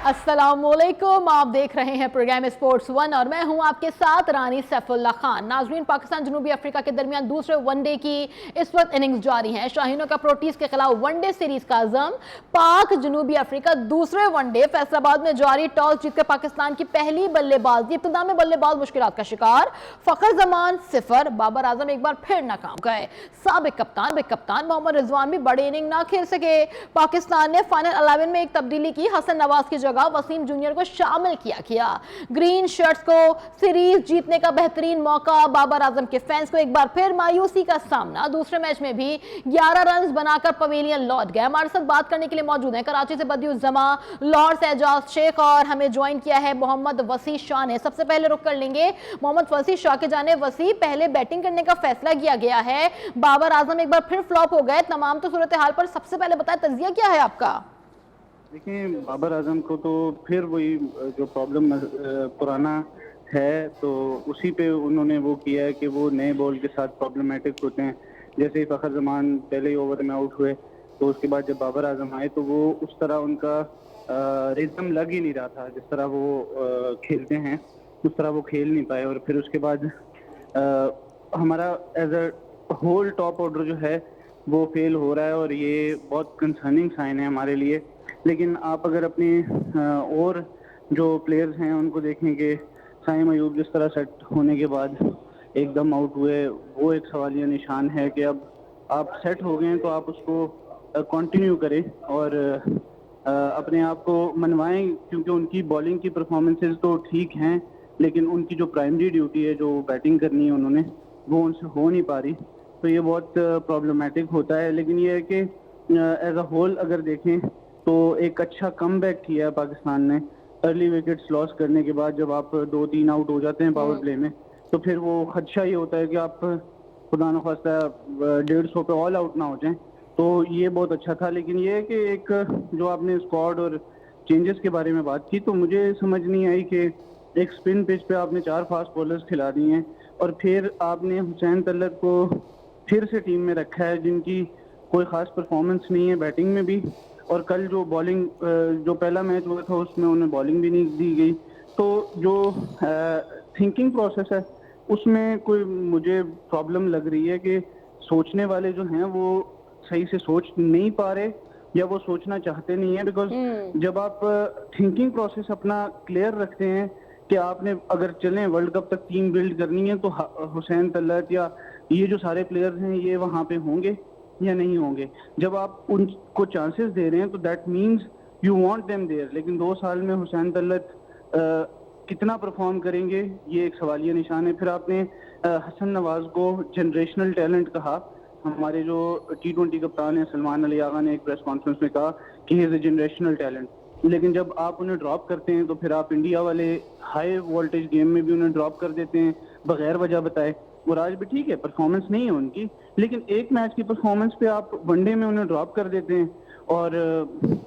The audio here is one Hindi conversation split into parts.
अस्सलामुअलैकुम, आप देख रहे हैं प्रोग्राम स्पोर्ट्स वन और मैं हूं आपके साथ रानी सैफुल्ला खान। नाजरीन, पाकिस्तान जनूबी अफ्रीका के दरमियान दूसरे वनडे की इस वक्त इनिंग्स जारी है। शाहीनों का प्रोटीज के खिलाफ वनडे सीरीज का अज़म। पाक जनूबी अफ्रीका दूसरे वनडे फैसलाबाद में जारी। टॉस जीतकर पाकिस्तान की पहली बल्लेबाजी, इब्तिदा में बल्लेबाज मुश्किलात का शिकार। फखर जमान 0, बाबर आजम एक बार फिर नाकाम गए। साबिक कप्तान मोहम्मद रिजवान भी बड़े इनिंग ना खेल सके। पाकिस्तान ने फाइनल 11 में एक तब्दीली की, हसन नवाज की जगह वसीम जूनियर को शामिल किया। ग्रीन शर्ट्स को सीरीज जीतने का बेहतरीन मौका। बाबर आजम के फैंस को एक बार फिर मायूसी का सामना। दूसरे मैच में भी 11 रन बनाकर पवेलियन लौट गए। हमारे साथ बात करने के लिए मौजूद हैं कराची से बदियुज्जमा, लाहौर से एजाज शेख और हमें ज्वाइन किया है मोहम्मद वसी शाह ने। सबसे पहले रुक कर लेंगे मोहम्मद वसी शाह के जाने। वसी, पहले बैटिंग करने का फैसला किया गया है, बाबर आजम एक बार फिर फ्लॉप हो गए। तमाम तो सूरत हाल पर सबसे पहले बताएं, तज्जिया क्या है आपका? देखिए, बाबर आजम को तो फिर वही जो प्रॉब्लम पुराना है, तो उसी पे उन्होंने वो किया है कि वो नए बॉल के साथ प्रॉब्लमेटिक होते हैं। जैसे ही फखर जमान पहले ही ओवर में आउट हुए, तो उसके बाद जब बाबर आजम आए तो वो उस तरह उनका रिदम लग ही नहीं रहा था। जिस तरह वो खेलते हैं उस तरह वो खेल नहीं पाए। और फिर उसके बाद हमारा as a whole top order जो है वो फेल हो रहा है, और ये बहुत कंसर्निंग साइन है हमारे लिए। लेकिन आप अगर अपने और जो प्लेयर्स हैं उनको देखेंगे, साइम अयूब जिस तरह सेट होने के बाद एकदम आउट हुए, वो एक सवालिया निशान है कि अब आप सेट हो गए हैं तो आप उसको कंटिन्यू करें और अपने आप को मनवाएं, क्योंकि उनकी बॉलिंग की परफॉर्मेंसेस तो ठीक हैं, लेकिन उनकी जो प्राइमरी ड्यूटी है, जो बैटिंग करनी है उन्होंने, वो उनसे हो नहीं पा रही। तो ये बहुत प्रॉब्लमेटिक होता है। लेकिन ये है कि एज अ होल अगर देखें तो एक अच्छा कमबैक किया है पाकिस्तान ने। अर्ली विकेट्स लॉस करने के बाद जब आप 2-3 आउट हो जाते हैं पावर प्ले में, तो फिर वो खदशा ये होता है कि आप खुदा न खास्ता 150 पे ऑल आउट ना हो जाएं। तो ये बहुत अच्छा था। लेकिन ये है कि एक जो आपने स्क्वाड और चेंजेस के बारे में बात की, तो मुझे समझ नहीं आई कि एक स्पिन पिच पे आपने 4 फास्ट बॉलर्स खिला दिए हैं और फिर आपने हुसैन तलत को फिर से टीम में रखा है, जिनकी कोई खास परफॉर्मेंस नहीं है बैटिंग में भी। और कल जो बॉलिंग, जो पहला मैच हुआ था उसमें उन्हें बॉलिंग भी नहीं दी गई। तो जो थिंकिंग प्रोसेस है उसमें कोई मुझे प्रॉब्लम लग रही है कि सोचने वाले जो हैं वो सही से सोच नहीं पा रहे, या वो सोचना चाहते नहीं है। बिकॉज जब आप थिंकिंग प्रोसेस अपना क्लियर रखते हैं कि आपने अगर चलें वर्ल्ड कप तक टीम बिल्ड करनी है, तो हुसैन तलत या ये जो सारे प्लेयर्स हैं ये वहाँ पे होंगे या नहीं होंगे। जब आप उनको चांसेस दे रहे हैं तो that means you want them there. लेकिन 2 साल में हुसैन तलत कितना परफॉर्म करेंगे, ये एक सवालिया निशान है। फिर आपने हसन नवाज को जनरेशनल टैलेंट कहा। हमारे जो T20 कप्तान है सलमान अली आगा ने एक प्रेस कॉन्फ्रेंस में कहा कि he is a generational talent. लेकिन जब आप उन्हें ड्रॉप करते हैं तो फिर आप इंडिया वाले हाई वोल्टेज गेम में भी उन्हें ड्रॉप कर देते हैं बगैर वजह बताए। और आज भी ठीक है, परफॉर्मेंस नहीं है उनकी, लेकिन एक मैच की परफॉर्मेंस पे आप वनडे में उन्हें ड्रॉप कर देते हैं। और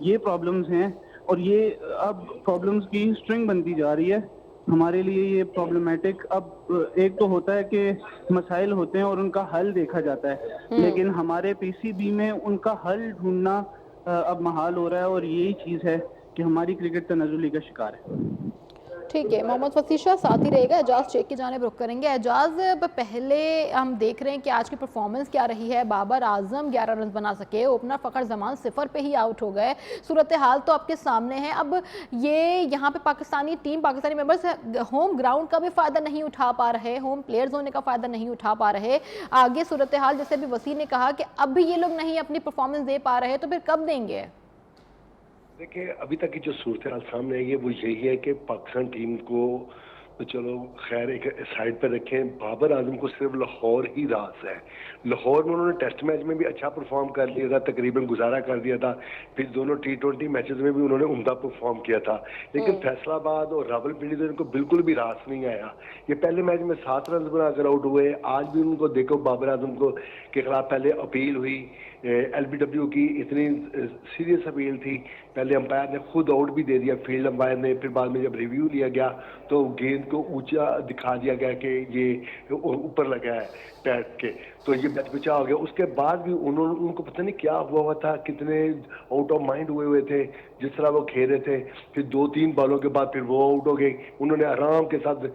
ये प्रॉब्लम्स हैं, और ये अब प्रॉब्लम्स की स्ट्रिंग बनती जा रही है हमारे लिए। ये प्रॉब्लमेटिक अब एक तो होता है कि मसाइल होते हैं और उनका हल देखा जाता है, लेकिन हमारे पीसीबी में उनका हल ढूंढना अब महाल हो रहा है। और यही चीज़ है कि हमारी क्रिकेट तनाजुली का शिकार है। ठीक है, मोहम्मद वसीशा साथ ही रहेगा। एजाज शेख की जानिब रुख करेंगे। एजाज, पहले हम देख रहे हैं कि आज की परफॉर्मेंस क्या रही है। बाबर आजम 11 रन बना सके, ओपनर फखर जमान 0 पे ही आउट हो गए। सूरत हाल तो आपके सामने है। अब ये यहाँ पे Pakistani team, Pakistani members home ground का भी फ़ायदा नहीं उठा पा रहे, होम प्लेयर्स होने का फ़ायदा नहीं उठा पा रहे। आगे सूरत हाल, जैसे अभी वसी ने कहा कि अब भी ये लोग नहीं अपनी परफॉर्मेंस दे पा रहे, तो फिर कब देंगे? देखिए, अभी तक की जो सूरत हाल सामने आई है वो यही है कि पाकिस्तान टीम को तो चलो खैर एक साइड पर रखें, बाबर आजम को सिर्फ लाहौर ही रास है। लाहौर में उन्होंने टेस्ट मैच में भी अच्छा परफॉर्म कर लिया था, तकरीबन गुजारा कर दिया था। फिर दोनों T20 मैचेस में भी उन्होंने उम्दा परफॉर्म किया था। लेकिन फैसलाबाद और रावलपिंडी तो इनको बिल्कुल भी रास नहीं आया। ये पहले मैच में 7 रन बनाकर आउट हुए। आज भी उनको देखो, बाबर आजम को के खिलाफ पहले अपील हुई, LBW की इतनी सीरियस अपील थी, पहले अंपायर ने खुद आउट भी दे दिया, फील्ड अंपायर ने। फिर बाद में जब रिव्यू लिया गया तो गेंद को ऊंचा दिखा दिया गया कि ये ऊपर लगा है पैट के, तो ये मैच बचा हो गया। उसके बाद भी उनको पता नहीं क्या हुआ था, कितने आउट ऑफ माइंड हुए थे। जिस तरह वो खेल रहे थे, फिर 2-3 बॉलों के बाद फिर वो आउट हो गए। उन्होंने आराम के साथ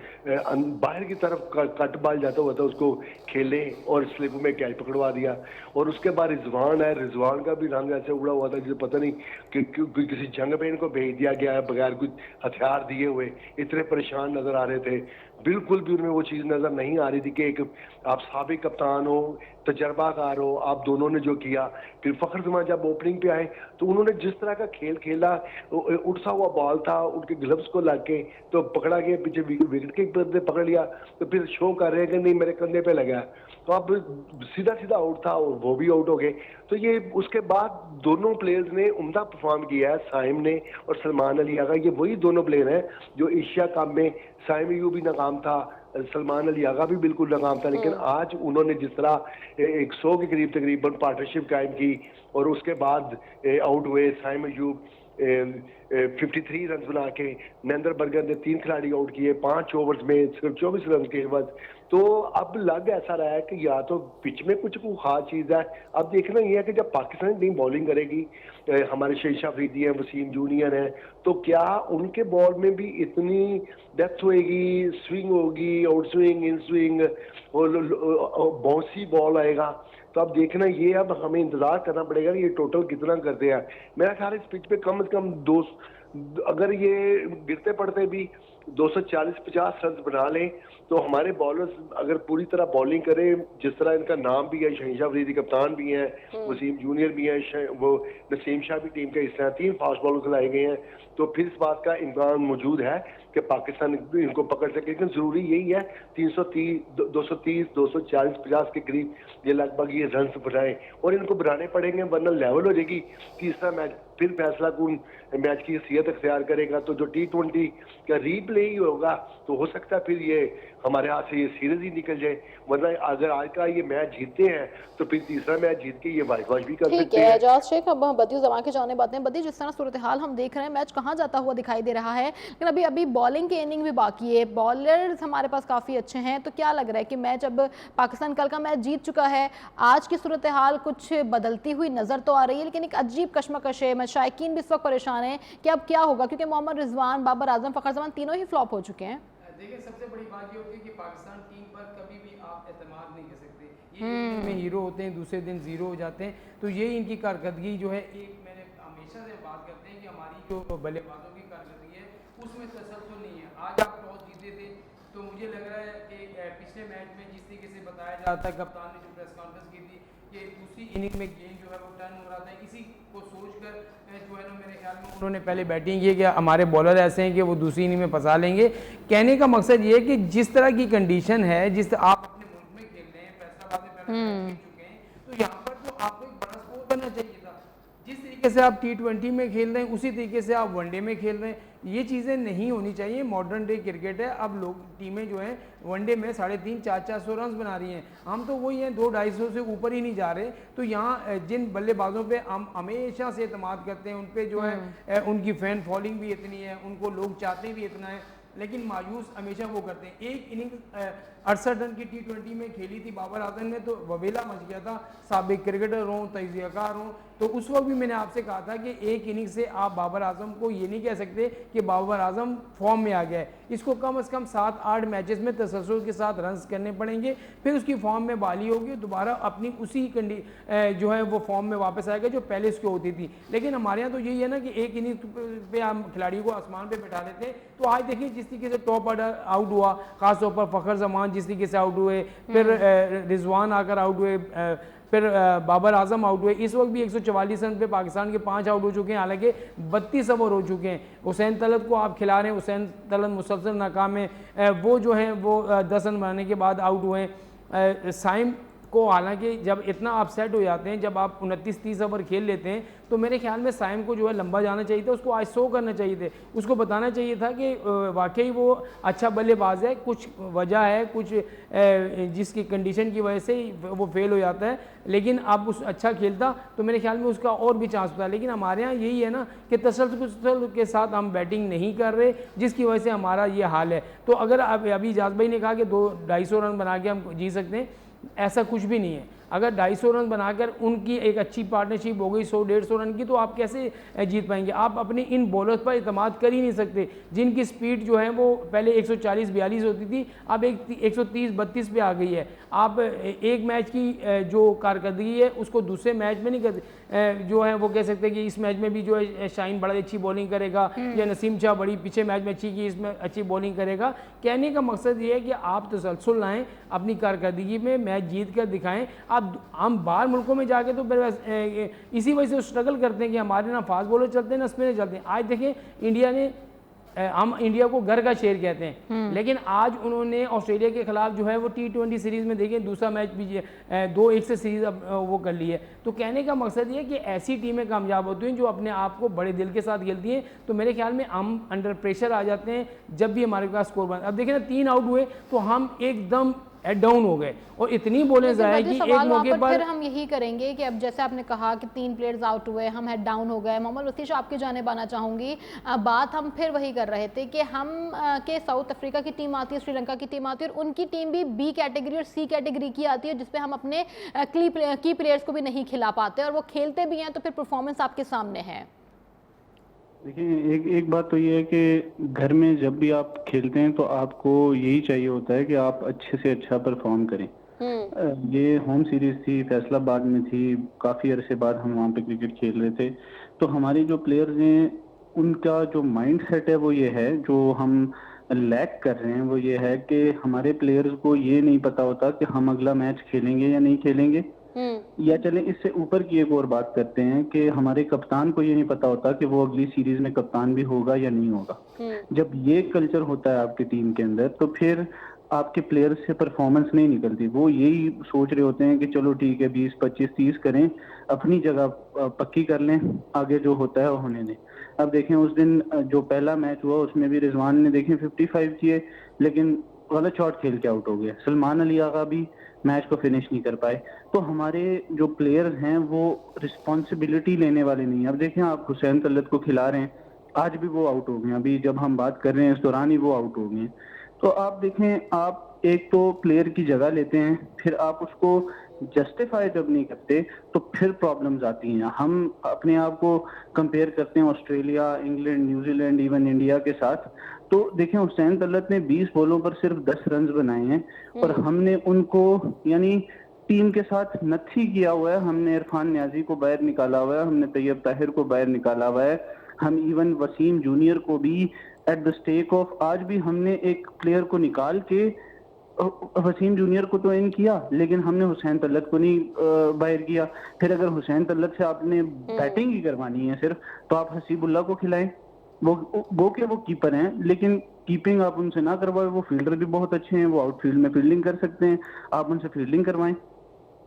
बाहर की तरफ कट बॉल जाता हुआ था उसको खेले और स्लिप में कैच पकड़वा दिया। और उसके बाद रिजवान है, रिजवान का भी रंग ऐसे उड़ा हुआ था जिसे पता नहीं कि किसी जंग में इनको भेज दिया गया है बगैर कुछ हथियार दिए हुए। इतने परेशान नजर आ रहे थे, बिल्कुल भी उनमें वो चीज़ नज़र नहीं आ रही थी कि एक आप साबिक कप्तान हो, तजर्बाकार हो, आप दोनों ने जो किया। फिर फखर जमान जब ओपनिंग पे आए तो उन्होंने जिस तरह का खेल खेला, उठता हुआ बॉल था, उनके ग्लव्स को लग के तो पकड़ा गया, पीछे विकेट के बदले पकड़ लिया, तो फिर शो कर रहे हैं कि नहीं मेरे कंधे पे लगा। तो अब सीधा सीधा आउट था और वो भी आउट हो गए। तो ये उसके बाद दोनों प्लेयर्स ने उम्दा परफॉर्म किया है, साइम ने और सलमान अली आगा। ये वही दोनों प्लेयर हैं जो एशिया कप में साइम अयूब भी नाकाम था, सलमान अली आगा भी बिल्कुल नाकाम था, लेकिन आज उन्होंने जिस तरह 100 के करीब तकरीबन पार्टनरशिप कायम की और उसके बाद आउट हुए साइम अयूब 53 रन बना के, नरेंद्र बर्गर ने 3 खिलाड़ी आउट किए 5 ओवर्स में सिर्फ 24 रन के बाद। तो अब लग ऐसा रहा है कि या तो पिच में कुछ खास चीज़ है। अब देखना ये है कि जब पाकिस्तानी टीम बॉलिंग करेगी, हमारे शहशाह अफरीदी हैं, वसीम जूनियर हैं, तो क्या उनके बॉल में भी इतनी डेप्थ होएगी, स्विंग होगी, आउट स्विंग, इन स्विंग और बाउंसी बॉल आएगा। तो अब देखना ये, अब हमें इंतजार करना पड़ेगा कि ये टोटल कितना करते हैं। मेरा ख्याल है इस पिच पे कम से कम अगर ये गिरते पड़ते भी 240-50 रन बना लें तो हमारे बॉलर्स अगर पूरी तरह बॉलिंग करें, जिस तरह इनका नाम भी है, शहशाह अफरीदी कप्तान भी हैं, वसीम जूनियर भी हैं, वो नसीम शाह भी टीम के हिस्सा हैं, 3 फास्ट बॉलर खिलाए गए हैं, तो फिर इस बात का इम्कान मौजूद है कि पाकिस्तान इनको पकड़ सके। लेकिन जरूरी यही है 330, 230, 240, 50 के करीब ये लगभग ये रन बनाए और इनको बनाने पड़ेंगे, वरना लेवल हो जाएगी। तीसरा मैच फिर फैसला कौन मैच की हैसियत अख्तियार करेगा। तो जो T20 का रीप्ले ही होगा तो हो सकता है फिर ये हमारे हाथ से ये सीरीज ही निकल जाए, वरना अगर आज का ये मैच जीतते हैं तो फिर तीसरा मैच जीत के ये वाइट वॉश भी कर ठीक सकते है हैं। एजाज शेख, अब हम बदियू जमा के जाने बातें हैं। बदी, जिस तरह सूरत हाल हम देख रहे हैं, मैच कहाँ जाता हुआ दिखाई दे रहा है, लेकिन अभी अभी बॉलिंग की इनिंग भी बाकी है, बॉलर्स हमारे पास काफ़ी अच्छे हैं, तो क्या लग रहा है कि मैच, अब पाकिस्तान कल का मैच जीत चुका है, आज की सूरत हाल कुछ बदलती हुई नज़र तो आ रही है, लेकिन एक अजीब कश्मकश है, शायकीन भी इस वक्त परेशान है कि अब क्या होगा, क्योंकि मोहम्मद रिजवान, बाबर आजम, फखर जमान तीनों ही फ्लॉप हो चुके हैं। देखिए, सबसे बड़ी बात ये होती है कि पाकिस्तान टीम पर कभी भी आप एतमाद नहीं कर सकते। ये एक दिन में हीरो होते हैं, दूसरे दिन जीरो हो जाते हैं। तो ये इनकी कारकर्दगी जो है, एक मैंने हमेशा से बात करते हैं कि हमारी जो बल्लेबाजों की कारकर्दगी है उसमें तसलसल नहीं है। आज आप टॉस जीते थे तो मुझे लग रहा है कि पिछले मैच में जिस तरीके से बताया जाता है, कप्तान ने जो प्रेस कॉन्फ्रेंस की थी कि दूसरी इनिंग में गेंद जो है वो टर्न हो रहा था, इसी को सोचकर जो है ना मेरे ख्याल में उन्होंने पहले बैटिंग की कि हमारे बॉलर ऐसे हैं कि वो दूसरी इनिंग में फंसा लेंगे। कहने का मकसद ये है कि जिस तरह की कंडीशन है, जिस आप अपने मुल्क में खेल रहे हैं, फैसलाबाद में पहले खेल चुके हैं, तो यहाँ पर तो आपको एक बड़ा स्कोर करना चाहिए था। जिस तरीके से आप T20 में खेल रहे हैं उसी तरीके से आप वनडे में खेल रहे हैं, ये चीज़ें नहीं होनी चाहिए। मॉडर्न डे क्रिकेट है, अब लोग टीमें जो हैं वनडे में 350-400 रन बना रही हैं, हम तो वही हैं 200-250 से ऊपर ही नहीं जा रहे। तो यहाँ जिन बल्लेबाजों पे हम हमेशा से एतमाद करते हैं, उन पे जो है उनकी फैन फॉलोइंग भी इतनी है, उनको लोग चाहते भी इतना है, लेकिन मायूस हमेशा वो करते हैं। एक इनिंग 68 रन की T20 में खेली थी बाबर आजम ने, तो वबेला मच गया था, साबिक क्रिकेटर हों, तजियाकार हों, तो उस वक्त भी मैंने आपसे कहा था कि एक इनिंग से आप बाबर आजम को ये नहीं कह सकते कि बाबर आजम फॉर्म में आ गया है। इसको कम से कम 7-8 मैचेस में तसलसल के साथ रन्स करने पड़ेंगे, फिर उसकी फॉर्म में बहाली होगी, दोबारा अपनी उसी जो है वो फॉर्म में वापस आएगा जो पहले उसकी होती थी। लेकिन हमारे यहाँ तो यही है ना कि एक इनिंग पे हम खिलाड़ियों को आसमान पे बैठा देते हैं। तो आज देखिए जिस तरीके से टॉप ऑर्डर आउट हुआ, खासतौर पर फखर जमान जिस तरीके से आउट हुए, फिर रिजवान आकर आउट हुए, फिर बाबर आजम आउट हुए। इस वक्त भी 144 रन पे पाकिस्तान के 5 आउट हो चुके हैं, हालांकि 32 ओवर हो चुके हैं। हुसैन तलत को आप खिला रहे हैं, हुसैन तलत मुसलसल नाकाम है, वो जो है वो 10 रन बनाने के बाद आउट हुए हैं। साइम को हालांकि जब इतना अपसेट हो जाते हैं, जब आप 29-30 ओवर खेल लेते हैं, तो मेरे ख्याल में साइम को जो है लंबा जाना चाहिए था, उसको आज 100 करना चाहिए थे, उसको बताना चाहिए था कि वाकई वो अच्छा बल्लेबाज है, कुछ वजह है, कुछ जिसकी कंडीशन की वजह से वो फेल हो जाता है, लेकिन अब उस अच्छा खेलता तो मेरे ख्याल में उसका और भी चांस था। लेकिन हमारे यहाँ यही है ना कि तसलसल के साथ हम बैटिंग नहीं कर रहे, जिसकी वजह से हमारा ये हाल है। तो अगर अभी इजाज़ भाई ने कहा कि 200-250 रन बना के हम जीत सकते हैं, ऐसा कुछ भी नहीं है। अगर 250 रन बनाकर उनकी एक अच्छी पार्टनरशिप हो गई 100-150 रन की, तो आप कैसे जीत पाएंगे? आप अपने इन बॉलर्स पर इतमाद कर ही नहीं सकते जिनकी स्पीड जो है वो पहले 140-42 होती थी, अब एक 130-32 पे आ गई है। आप एक मैच की जो कारकर्दगी है उसको दूसरे मैच में नहीं करते, जो है वो कह सकते हैं कि इस मैच में भी जो है शाहीन बड़ा अच्छी बॉलिंग करेगा या नसीम शाह बड़ी पीछे मैच में अच्छी की, इसमें अच्छी बॉलिंग करेगा। कहने का मकसद ये है कि आप तसलसल लाएँ, अपनी कारकर्दगी में मैच जीत कर दिखाएं। आप हम बाहर मुल्कों में जाके तो फिर इसी वजह से स्ट्रगल करते हैं कि हमारे ना फास्ट बॉलर चलते हैं ना स्पिनर चलते हैं। आज देखें इंडिया ने, हम इंडिया को घर का शेर कहते हैं, लेकिन आज उन्होंने ऑस्ट्रेलिया के खिलाफ जो है वो T20 सीरीज़ में देखें दूसरा मैच भी 2-1 से सीरीज़ अब वो कर ली है। तो कहने का मकसद ये है कि ऐसी टीमें कामयाब होती हैं जो अपने आप को बड़े दिल के साथ खेलती हैं। तो मेरे ख्याल में हम अंडर प्रेशर आ जाते हैं जब भी हमारे पास स्कोर बन। अब देखें ना 3 आउट हुए तो हम एकदम डाउन हो गए और इतनी बॉलें जाए कि एक मौके पर फिर हम यही करेंगे कि अब जैसे आपने कहा कि 3 प्लेयर्स आउट हुए, हम हेड डाउन हो गए। मोहम्मद वसीश, आपकी जानिब आना चाहूँगी। बात हम फिर वही कर रहे थे कि हम के साउथ अफ्रीका की टीम आती है, श्रीलंका की टीम आती है और उनकी टीम भी बी कैटेगरी और सी कैटेगरी की आती है, जिसपे हम अपने की प्लेयर्स को भी नहीं खिला पाते और वो खेलते भी हैं तो फिर परफॉर्मेंस आपके सामने है। देखिए, एक बात तो ये है कि घर में जब भी आप खेलते हैं तो आपको यही चाहिए होता है कि आप अच्छे से अच्छा परफॉर्म करें। ये होम सीरीज थी, फैसलाबाद में थी, काफी अरसे बाद हम वहाँ पे क्रिकेट खेल रहे थे। तो हमारे जो प्लेयर्स हैं उनका जो माइंड सेट है वो ये है, जो हम लैक कर रहे हैं वो ये है कि हमारे प्लेयर्स को ये नहीं पता होता कि हम अगला मैच खेलेंगे या नहीं खेलेंगे। या चले इससे ऊपर की एक और बात करते हैं कि हमारे कप्तान को ये नहीं पता होता कि वो अगली सीरीज में कप्तान भी होगा या नहीं होगा। जब ये कल्चर होता है आपकी टीम के अंदर तो फिर आपके प्लेयर्स से परफॉर्मेंस नहीं निकलती। वो यही सोच रहे होते हैं कि चलो ठीक है 20, 25, 30 करें, अपनी जगह पक्की कर लें, आगे जो होता है वो होने दें। अब देखें उस दिन जो पहला मैच हुआ उसमें भी रिजवान ने देखें 55 किए लेकिन गलत शॉट खेल के आउट हो गया। सलमान अली आगा भी मैच को फिनिश नहीं कर पाए। तो हमारे जो प्लेयर्स हैं वो रिस्पॉन्सिबिलिटी लेने वाले नहीं है। अब देखें आप हुसैन तलत को खिला रहे हैं, आज भी वो आउट हो गए, अभी जब हम बात कर रहे हैं इस दौरान ही वो आउट हो गए। तो आप देखें, आप एक तो प्लेयर की जगह लेते हैं, फिर आप उसको जस्टिफाई जब नहीं करते तो फिर प्रॉब्लम्स आती हैं। हम अपने आप को कंपेयर करते हैं Australia, England, New Zealand, even India के साथ। तो देखें हुसैन तलत ने 20 बॉलों पर सिर्फ 10 रन बनाए हैं और हमने उनको यानी टीम के साथ नथी किया हुआ है। हमने इरफान न्याजी को बाहर निकाला हुआ है, हमने तैयब ताहिर को बाहर निकाला हुआ है, हम इवन वसीम जूनियर को भी एट द स्टेक ऑफ, आज भी हमने एक प्लेयर को निकाल के वसीम जूनियर को तो इन किया लेकिन हमने हुसैन तलत को नहीं बाहर किया। फिर अगर हुसैन तलत से आपने बैटिंग ही करवानी है सिर्फ तो आप हसीबुल्ला को खिलाएं। वो कीपर हैं लेकिन कीपिंग आप उनसे ना करवाएं। वो फील्डर भी बहुत अच्छे हैं, वो आउटफील्ड में फील्डिंग कर सकते हैं, आप उनसे फील्डिंग करवाएं।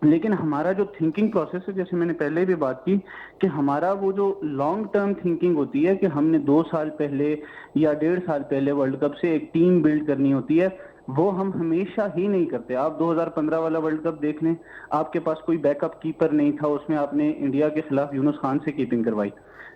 लेकिन हमारा जो थिंकिंग प्रोसेस है, जैसे मैंने पहले भी बात की कि हमारा वो जो लॉन्ग टर्म थिंकिंग होती है कि हमने 2 साल पहले या 1.5 साल पहले वर्ल्ड कप से एक टीम बिल्ड करनी होती है, वो हम हमेशा ही नहीं करते। आप 2015 वाला वर्ल्ड कप देख लें, आपके पास कोई बैकअप कीपर नहीं था, उसमें आपने इंडिया के खिलाफ यूनुस खान से कीपिंग करवाई।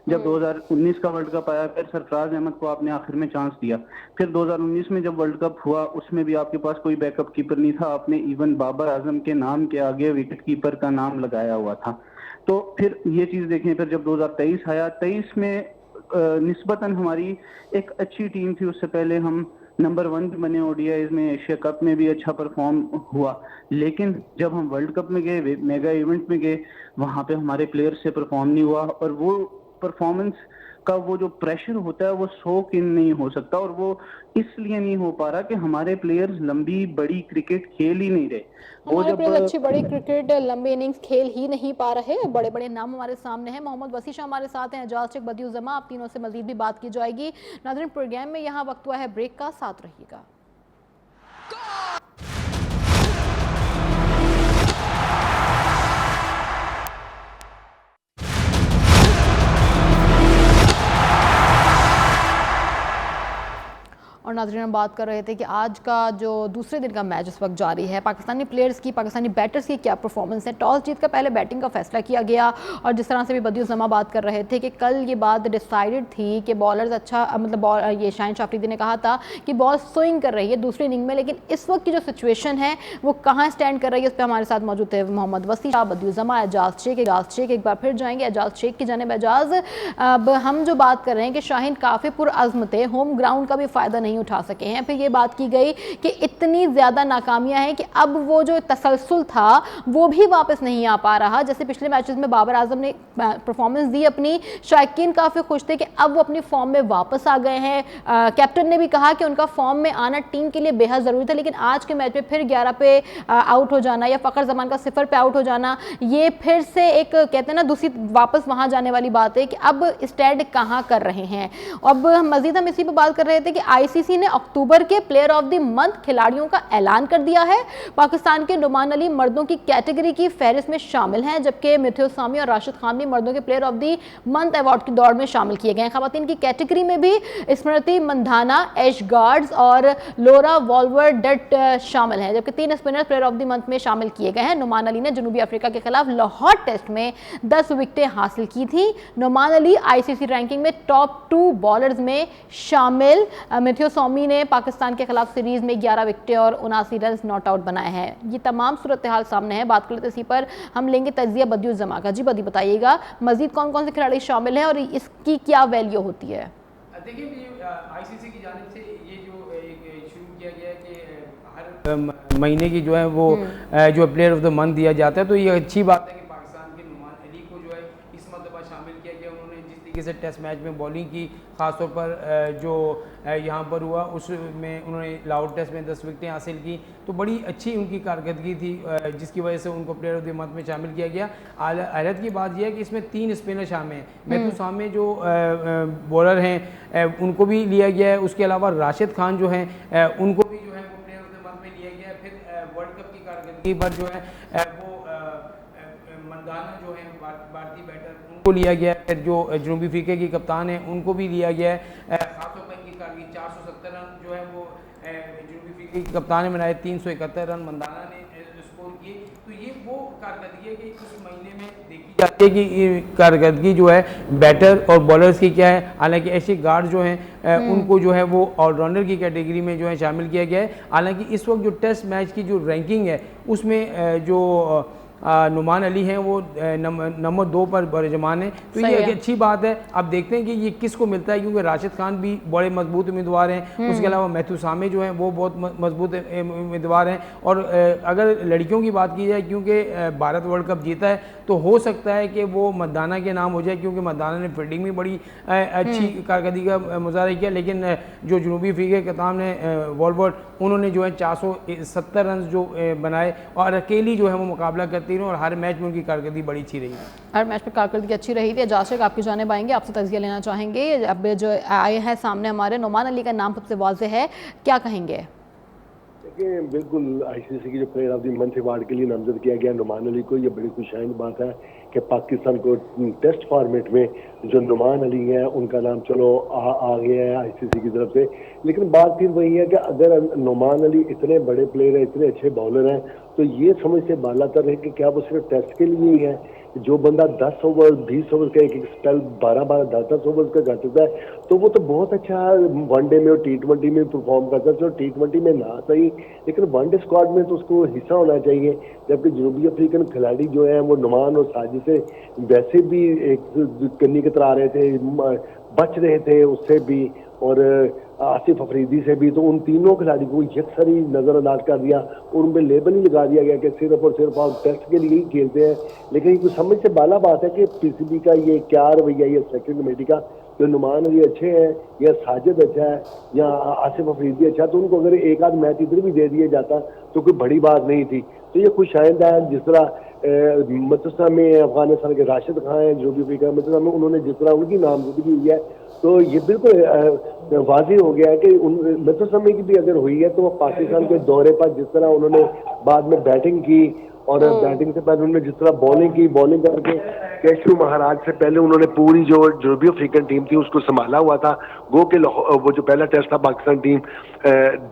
जब 2019 का वर्ल्ड कप आया फिर सरफराज अहमद को आपने आखिर में चांस दिया। फिर 2019 में जब वर्ल्ड कप हुआ उसमें भी आपके पास कोई बैकअप कीपर नहीं था, आपने इवन बाबर आजम के नाम के आगे विकेट कीपर का नाम लगाया हुआ था। तो फिर ये चीज देखें, फिर जब 2023 आया, 23 में निस्बतन हमारी एक अच्छी टीम थी, उससे पहले हम नंबर 1 बने ओडीआईज में, एशिया कप में भी अच्छा परफॉर्म हुआ। लेकिन जब हम वर्ल्ड कप में गए, मेगा इवेंट में गए, वहां पे हमारे प्लेयर से परफॉर्म नहीं हुआ और वो परफॉर्मेंस का वो जो प्रेशर होता है वो सोक इन नहीं हो सकता। और वो इसलिए नहीं हो पा रहा कि हमारे प्लेयर्स लंबी बड़ी क्रिकेट खेल ही नहीं रहे। हमारे प्लेयर्स अच्छी बड़ी क्रिकेट लंबी इनिंग्स खेल ही नहीं पा रहे। बड़े बड़े नाम हमारे सामने हैं। मोहम्मद वसीश हमारे साथ हैं, एजाज शेख, बदियुल जमा, आप तीनों से मजीद भी बात की जाएगी। नाज़रीन, प्रोग्राम में यहाँ वक्त हुआ है ब्रेक का, साथ रहिएगा। और नाज़रीन हम बात कर रहे थे कि आज का जो दूसरे दिन का मैच इस वक्त जारी है, पाकिस्तानी प्लेयर्स की, पाकिस्तानी बैटर्स की क्या परफॉर्मेंस है। टॉस जीत कर पहले बैटिंग का फैसला किया गया और जिस तरह से भी बदियुल जमा बात कर रहे थे कि कल ये बात डिसाइडेड थी कि बॉलर्स अच्छा मतलब ये शाहिन शाह अफरीदी ने कहा था कि बॉल स्विंग कर रही है दूसरी इनिंग में, लेकिन इस वक्त की जो सिचुएशन है वो कहाँ स्टैंड कर रही है, उस पर हमारे साथ मौजूद थे मोहम्मद वसी, बदियुल जमा, एजाज शेख। एक बार फिर जाएंगे एजाज शेख की जानिब। एजाज, अब हम जो बात कर रहे हैं कि शाहीन काफ़ी पुरअज़्म थे, होम ग्राउंड का भी फ़ायदा नहीं उठा सके हैं, फिर ये बात की गई कि इतनी ज़्यादा नाकामियां हैं कि अब वो जो तसलसल था वो भी वापस नहीं आ पा रहा। जैसे पिछले मैचेस में बाबर आजम ने परफॉर्मेंस दी अपनी, शायकीन काफ़ी खुश थे कि अब वो अपनी फॉर्म में वापस आ गए हैं। कैप्टन ने भी कहा कि उनका फॉर्म में आना टीम के लिए बेहद ज़रूरी था, लेकिन आज के मैच में फिर 11 पे आउट हो जाना या फ़खर जमान का 0 पे आउट हो जाना, ये फिर से एक कहते हैं ना दूसरी वापस वहाँ जाने वाली बात है कि अब स्टैंड कहाँ कर रहे हैं। अब मजीद हम इसी पर बात कर रहे थे कि आईसीसी ने अक्टूबर के प्लेयर ऑफ द मंथ खिलाड़ियों का ऐलान कर दिया है। पाकिस्तान के नुमान अली मर्दों की कैटेगरी की फहरिस्त में शामिल हैं, जबकि मिथिल सामी और राशिद खान भी मर्दों के player of the month award की दौड़ में शामिल किए गए हैं। खवातीन की कैटेगरी में भी स्मृति मंधाना, एश गार्ड्स और लोरा वॉल्वर डट शामिल हैं, जबकि 3 spinner player of the month में शामिल किए गए हैं। नुमान अली ने जनूबी अफ्रीका के खिलाफ लाहौर टेस्ट में 10 विकेटें हासिल की थी। नुमान अली आईसीसी रैंकिंग में टॉप 2 बॉलर्स में शामिल। मिथिल सामी ने पाकिस्तान के खिलाफ सीरीज में 11 विकेटें और 79 रन नॉट आउट बनाए हैं। ये तमाम सूरत हाल सामने है। बात कर लेते इसी पर हम लेंगे तजिया बदियुल जमा का। जी बदी बताइएगा मजीद कौन कौन से खिलाड़ी शामिल हैं और इसकी क्या वैल्यू होती है। देखिए आईसीसी की जानिब से ये जो एक शुरू किया गया है कि हर महीने की जो है वो जो प्लेयर ऑफ द मंथ दिया जाता है, तो ये अच्छी बात है कि पाकिस्तान के नुमान अली को जो है इस मरतबा शामिल किया गया। उन्होंने जिस तरीके से टेस्ट मैच में बॉलिंग की, ख़ासतौर पर जो यहाँ पर हुआ उसमें उन्होंने लाहौर टेस्ट में 10 विकेटें हासिल की, तो बड़ी अच्छी उनकी कारकर्दगी थी, जिसकी वजह से उनको प्लेयर ऑफ द मंथ में शामिल किया गया। हैरत की बात यह है कि इसमें 3 स्पिनर शामिल हैं। महतू सामे जो बॉलर हैं उनको भी लिया गया है, उसके अलावा राशिद खान जो हैं उनको भी जो है वो प्लेयर ऑफ द मंथ में लिया गया है। फिर वर्ल्ड कप की कारकर्दगी पर जो है वो मंदाना जो है भारतीय बैटर उनको लिया गया है। जो जनूबी अफ्रीका की कप्तान है उनको भी लिया गया है। खासतौर पर इनकी कारकर्दगी 470 रन जो है वो जनूबी अफ्रीका की कप्तान ने बनाए, 371 रन मंदाना ने स्कोर किए। तो ये वो कारकर्दगी है कि इस महीने में देखी जाती है कि कारकर्दगी जो है बैटर और बॉलर्स की क्या है। हालांकि ऐसे गार्ड जो हैं उनको जो है वो ऑलराउंडर की कैटेगरी में जो है शामिल किया गया है। हालांकि इस वक्त जो टेस्ट मैच की जो रैंकिंग है उसमें जो नुमान अली हैं वो नंबर 2 पर बरजमान है, तो ये एक अच्छी बात है। अब देखते हैं कि ये किसको मिलता है, क्योंकि राशिद खान भी बड़े मजबूत उम्मीदवार हैं, उसके अलावा महतू सामे जो हैं वो बहुत मजबूत उम्मीदवार हैं। और अगर लड़कियों की बात की जाए, क्योंकि भारत वर्ल्ड कप जीता है, तो हो सकता है कि वो मदाना के नाम हो जाए, क्योंकि मदाना ने फील्डिंग में बड़ी अच्छी कारकर्दगी का मुजाहरा किया। लेकिन जो जनूबी अफ्रीका के कप्तान है वॉल्वर, उन्होंने जो है 470 रन जो बनाए और अकेली जो है वो मुकाबला करती रही और हर मैच में उनकी कारकर्दगी बड़ी अच्छी रही। हर मैच में कारकर्दगी अच्छी रही थी। एजाज शेख आपकी जानिब आएंगे, आपसे तजिया लेना चाहेंगे। अब जो आए हैं सामने हमारे नुमान अली का नाम सबसे वाज़ेह है, क्या कहेंगे? देखिए बिल्कुल आईसीसी की जो player of the month award के लिए नामजद किया गया नुमान अली को, ये बड़ी खुशहाल बात है कि पाकिस्तान को टेस्ट फॉर्मेट में जो नुमान अली हैं उनका नाम चलो आ गया है आईसीसी की तरफ से। लेकिन बात फिर वही है कि अगर नुमान अली इतने बड़े प्लेयर हैं, इतने अच्छे बॉलर हैं, तो ये समझ से बालातर है कि क्या वो सिर्फ टेस्ट के लिए ही है। जो बंदा 10 ओवर 20 ओवर का एक स्पेल 12-12 10-10 ओवर का करता है, तो वो तो बहुत अच्छा वनडे में और T20 में परफॉर्म करता है। तो T20 में ना सही, लेकिन वनडे स्क्वाड में तो उसको हिस्सा होना चाहिए। जबकि जनूबी अफ्रीकन खिलाड़ी जो हैं वो नुमान और साजिद से वैसे भी एक कन्नी के तरह आ रहे थे, बच रहे थे उससे भी, और आसिफ अफरीदी से भी। तो उन तीनों खिलाड़ी को यकसरी नज़रअंदाज कर दिया और उन पर लेबल ही लगा दिया गया कि सिर्फ और सिर्फ आप टेस्ट के लिए ही खेलते हैं। लेकिन कुछ समझ से बाला बात है कि पीसीबी का ये क्या रवैया, ये सेलेक्शन कमेटी का, जो नुमान अली अच्छे हैं या साजिद अच्छा है या आसिफ अफरीदी अच्छा, तो उनको अगर एक आध मैच इधर भी दे दिया जाता तो कोई बड़ी बात नहीं थी। तो ये खुश आइंदा है। जिस तरह मतसा में अफगानिस्तान के राशिद खान हैं, जो भी अफ्रीका मतसा में, उन्होंने जिस तरह उनकी नामजदगी हुई है, तो ये बिल्कुल वाज़ेह हो गया है कि मतसा में की भी अगर हुई है तो वो पाकिस्तान के दौरे पर जिस तरह उन्होंने बाद में बैटिंग की और बैटिंग से पहले उन्होंने जिस तरह बॉलिंग करके केशव महाराज से पहले उन्होंने पूरी जो जनूबी अफ्रीकन टीम थी उसको संभाला हुआ था। गो के वो जो पहला टेस्ट था पाकिस्तान टीम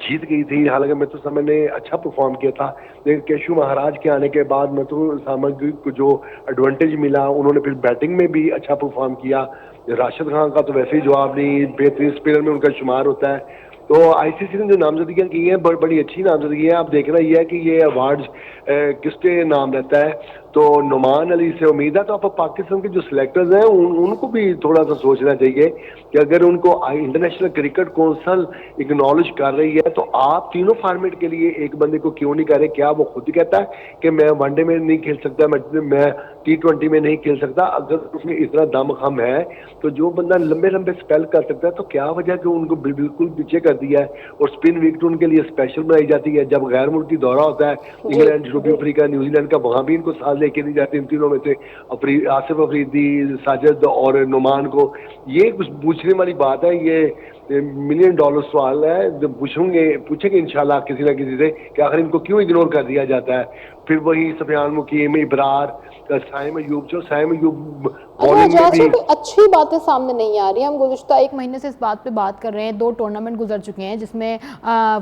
जीत गई थी, हालांकि मैं तो समय ने अच्छा परफॉर्म किया था, लेकिन केशव महाराज के आने के बाद मैं तो सामग्री को जो एडवांटेज मिला, उन्होंने फिर बैटिंग में भी अच्छा परफॉर्म किया। राशिद खान का तो वैसे ही जवाब नहीं, बेहतरीन स्पिनर में उनका शुमार होता है। तो आईसीसी ने जो नामजदगियां की हैं बड़ी अच्छी नामजदगी है। आप देखना ये है कि ये अवार्ड्स किसके नाम रहता है। तो नुमान अली से उम्मीद है, तो आप पाकिस्तान के जो सिलेक्टर्स हैं उनको भी थोड़ा सा सोचना चाहिए कि अगर उनको इंटरनेशनल क्रिकेट काउंसिल एक्नॉलेज कर रही है तो आप तीनों फॉर्मेट के लिए एक बंदे को क्यों नहीं कर रहे। क्या वो खुद कहता है कि मैं वनडे में नहीं खेल सकता, मैं T20 में नहीं खेल सकता? अगर उसमें इतना दमखम है तो जो बंदा लंबे लंबे स्पेल कर सकता है, तो क्या वजह कि उनको बिल्कुल पीछे कर दिया है। और स्पिन विकेट उनके लिए स्पेशल बनाई जाती है। जब गैर मुल्की दौरा होता है इंग्लैंड, जनूबी अफ्रीका, न्यूजीलैंड का, वहां भी इनको साथ लेके नहीं जाते इन तीनों में से, आसिफ अफरीदी, साजिद और नुमान को। ये कुछ पूछने वाली बात है, ये $1 मिलियन सवाल है। जब पूछेंगे इंशाल्लाह किसी ना किसी से कि आखिर इनको क्यों इग्नोर कर दिया जाता है। फिर वही सफियान मुकीम, इब्रार, साइम अयूब बॉलिंग में भी अच्छी बातें सामने नहीं आ रही। हम गुज़िश्ता 1 महीने से इस बात पे बात कर रहे हैं, 2 टूर्नामेंट गुजर चुके हैं जिसमें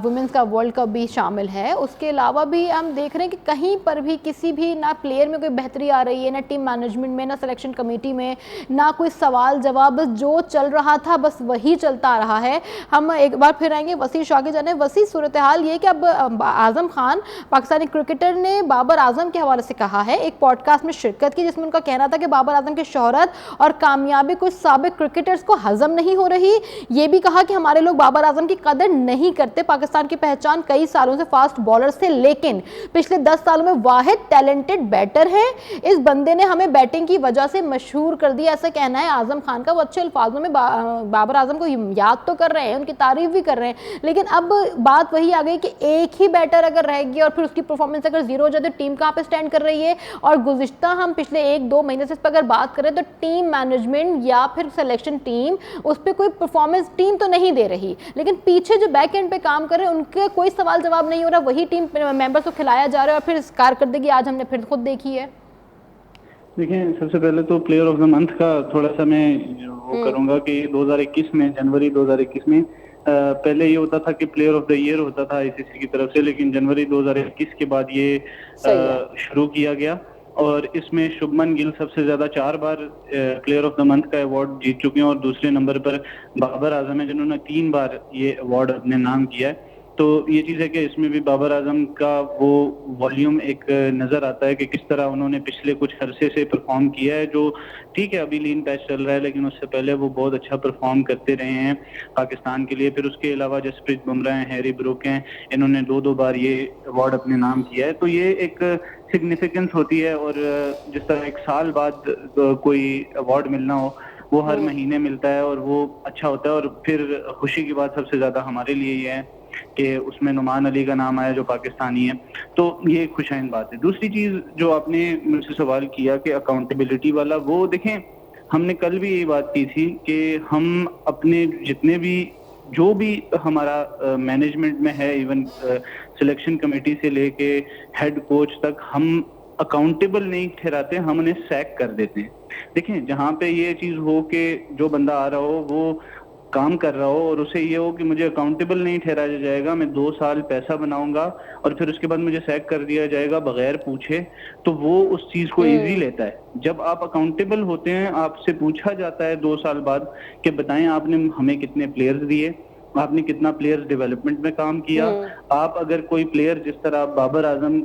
वुमेंस का वर्ल्ड कप भी शामिल है। उसके अलावा भी हम देख रहे हैं कि कहीं पर भी किसी भी ना प्लेयर में कोई बेहतरी आ रही है, ना टीम मैनेजमेंट में, ना सिलेक्शन कमेटी में, ना कोई सवाल जवाब। बस जो चल रहा था बस वही चलता आ रहा है। हम एक बार फिर आएंगे वसी शाह के जाने। वसी, सूरत हाल ये कि अब आजम खान, पाकिस्तानी क्रिकेटर ने बाबर आजम के हवाले से कहा है, एक पॉडकास्ट में शिरकत की जिसमें उनका कहना था कि बाबर आजम की शोहरत और कामयाबी कुछ साबिक क्रिकेटर्स को हजम नहीं हो रही। ये भी कहा कि हमारे लोग बाबर आजम की कदर नहीं करते। पाकिस्तान की पहचान कई सालों से फास्ट बॉलर से, लेकिन पिछले 10 सालों में वाहिद टैलेंटेड बैटर है। इस बंदे ने हमें बैटिंग की वजह से मशहूर कर दिया, ऐसा कहना है आजम खान का। वो अच्छे अल्फाजों में बाबर आजम को याद तो कर रहे हैं, उनकी तारीफ भी कर रहे हैं, लेकिन अब बात वही आ गई कि एक ही बैटर अगर रह गया और फिर उसकी परफॉर्मेंस अगर जीरो हो जाए तो टीम कहाँ पे स्टैंड कर रही है। और गुज़िश्ता हम पिछले 1-2 महीने से इस पर अगर बात करें तो टीम मैनेजमेंट या फिर सिलेक्शन टीम उस पर कोई परफॉर्मेंस टीम तो नहीं दे रही, लेकिन पीछे जो बैक एंड पे काम कर रहे हैं उनके कोई सवाल जवाब नहीं हो रहा। वही टीम मेंबर्स को खिलाया जा रहा है और फिर इस कारकर्दगी आज हमने फिर खुद देखी है। देखिए, सबसे पहले तो प्लेयर ऑफ द मंथ का थोड़ा सा मैं वो करूंगा कि 2021 में, जनवरी 2021 में पहले ये होता था कि प्लेयर ऑफ द ईयर होता था आईसीसी की तरफ से, लेकिन जनवरी 2021 के बाद ये शुरू किया गया और इसमें शुभमन गिल सबसे ज्यादा 4 बार प्लेयर ऑफ द मंथ का अवार्ड जीत चुके हैं और दूसरे नंबर पर बाबर आजम है जिन्होंने 3 बार ये अवार्ड अपने नाम किया है। तो ये चीज़ है कि इसमें भी बाबर आजम का वो वॉल्यूम एक नज़र आता है कि किस तरह उन्होंने पिछले कुछ अरसे से परफॉर्म किया है। जो ठीक है अभी लीन पैच चल रहा है, लेकिन उससे पहले वो बहुत अच्छा परफॉर्म करते रहे हैं पाकिस्तान के लिए। फिर उसके अलावा जसप्रीत बुमराह हैं, हैरी ब्रूक हैं, इन्होंने 2-2 बार ये अवार्ड अपने नाम किया है। तो ये एक सिग्निफिकेंस होती है और जिस तरह 1 साल बाद कोई अवार्ड मिलना हो वो हर महीने मिलता है और वो अच्छा होता है। और फिर खुशी की बात सबसे ज़्यादा हमारे लिए ये है कि उसमें नुमान अली का नाम आया जो पाकिस्तानी है, तो ये एक खुशाइन बात है। दूसरी चीज़ जो आपने मुझसे सवाल किया कि अकाउंटेबिलिटी वाला, वो देखें हमने कल भी ये बात की थी कि हम अपने जितने भी जो भी हमारा मैनेजमेंट में है, इवन सिलेक्शन कमेटी से लेके हेड कोच तक, हम अकाउंटेबल नहीं ठहराते, हम उन्हें सैक कर देते हैं। देखें जहाँ पे ये चीज़ हो कि जो बंदा आ रहा हो वो काम कर रहा हो और उसे ये हो कि मुझे अकाउंटेबल नहीं ठहराया जाएगा, मैं 2 साल पैसा बनाऊंगा और फिर उसके बाद मुझे सैक कर दिया जाएगा बगैर पूछे, तो वो उस चीज को इजी लेता है। जब आप अकाउंटेबल होते हैं, आपसे पूछा जाता है 2 साल बाद कि बताएं आपने हमें कितने प्लेयर्स दिए, आपने कितना प्लेयर्स डेवलपमेंट में काम किया। आप अगर कोई प्लेयर जिस तरह बाबर आजम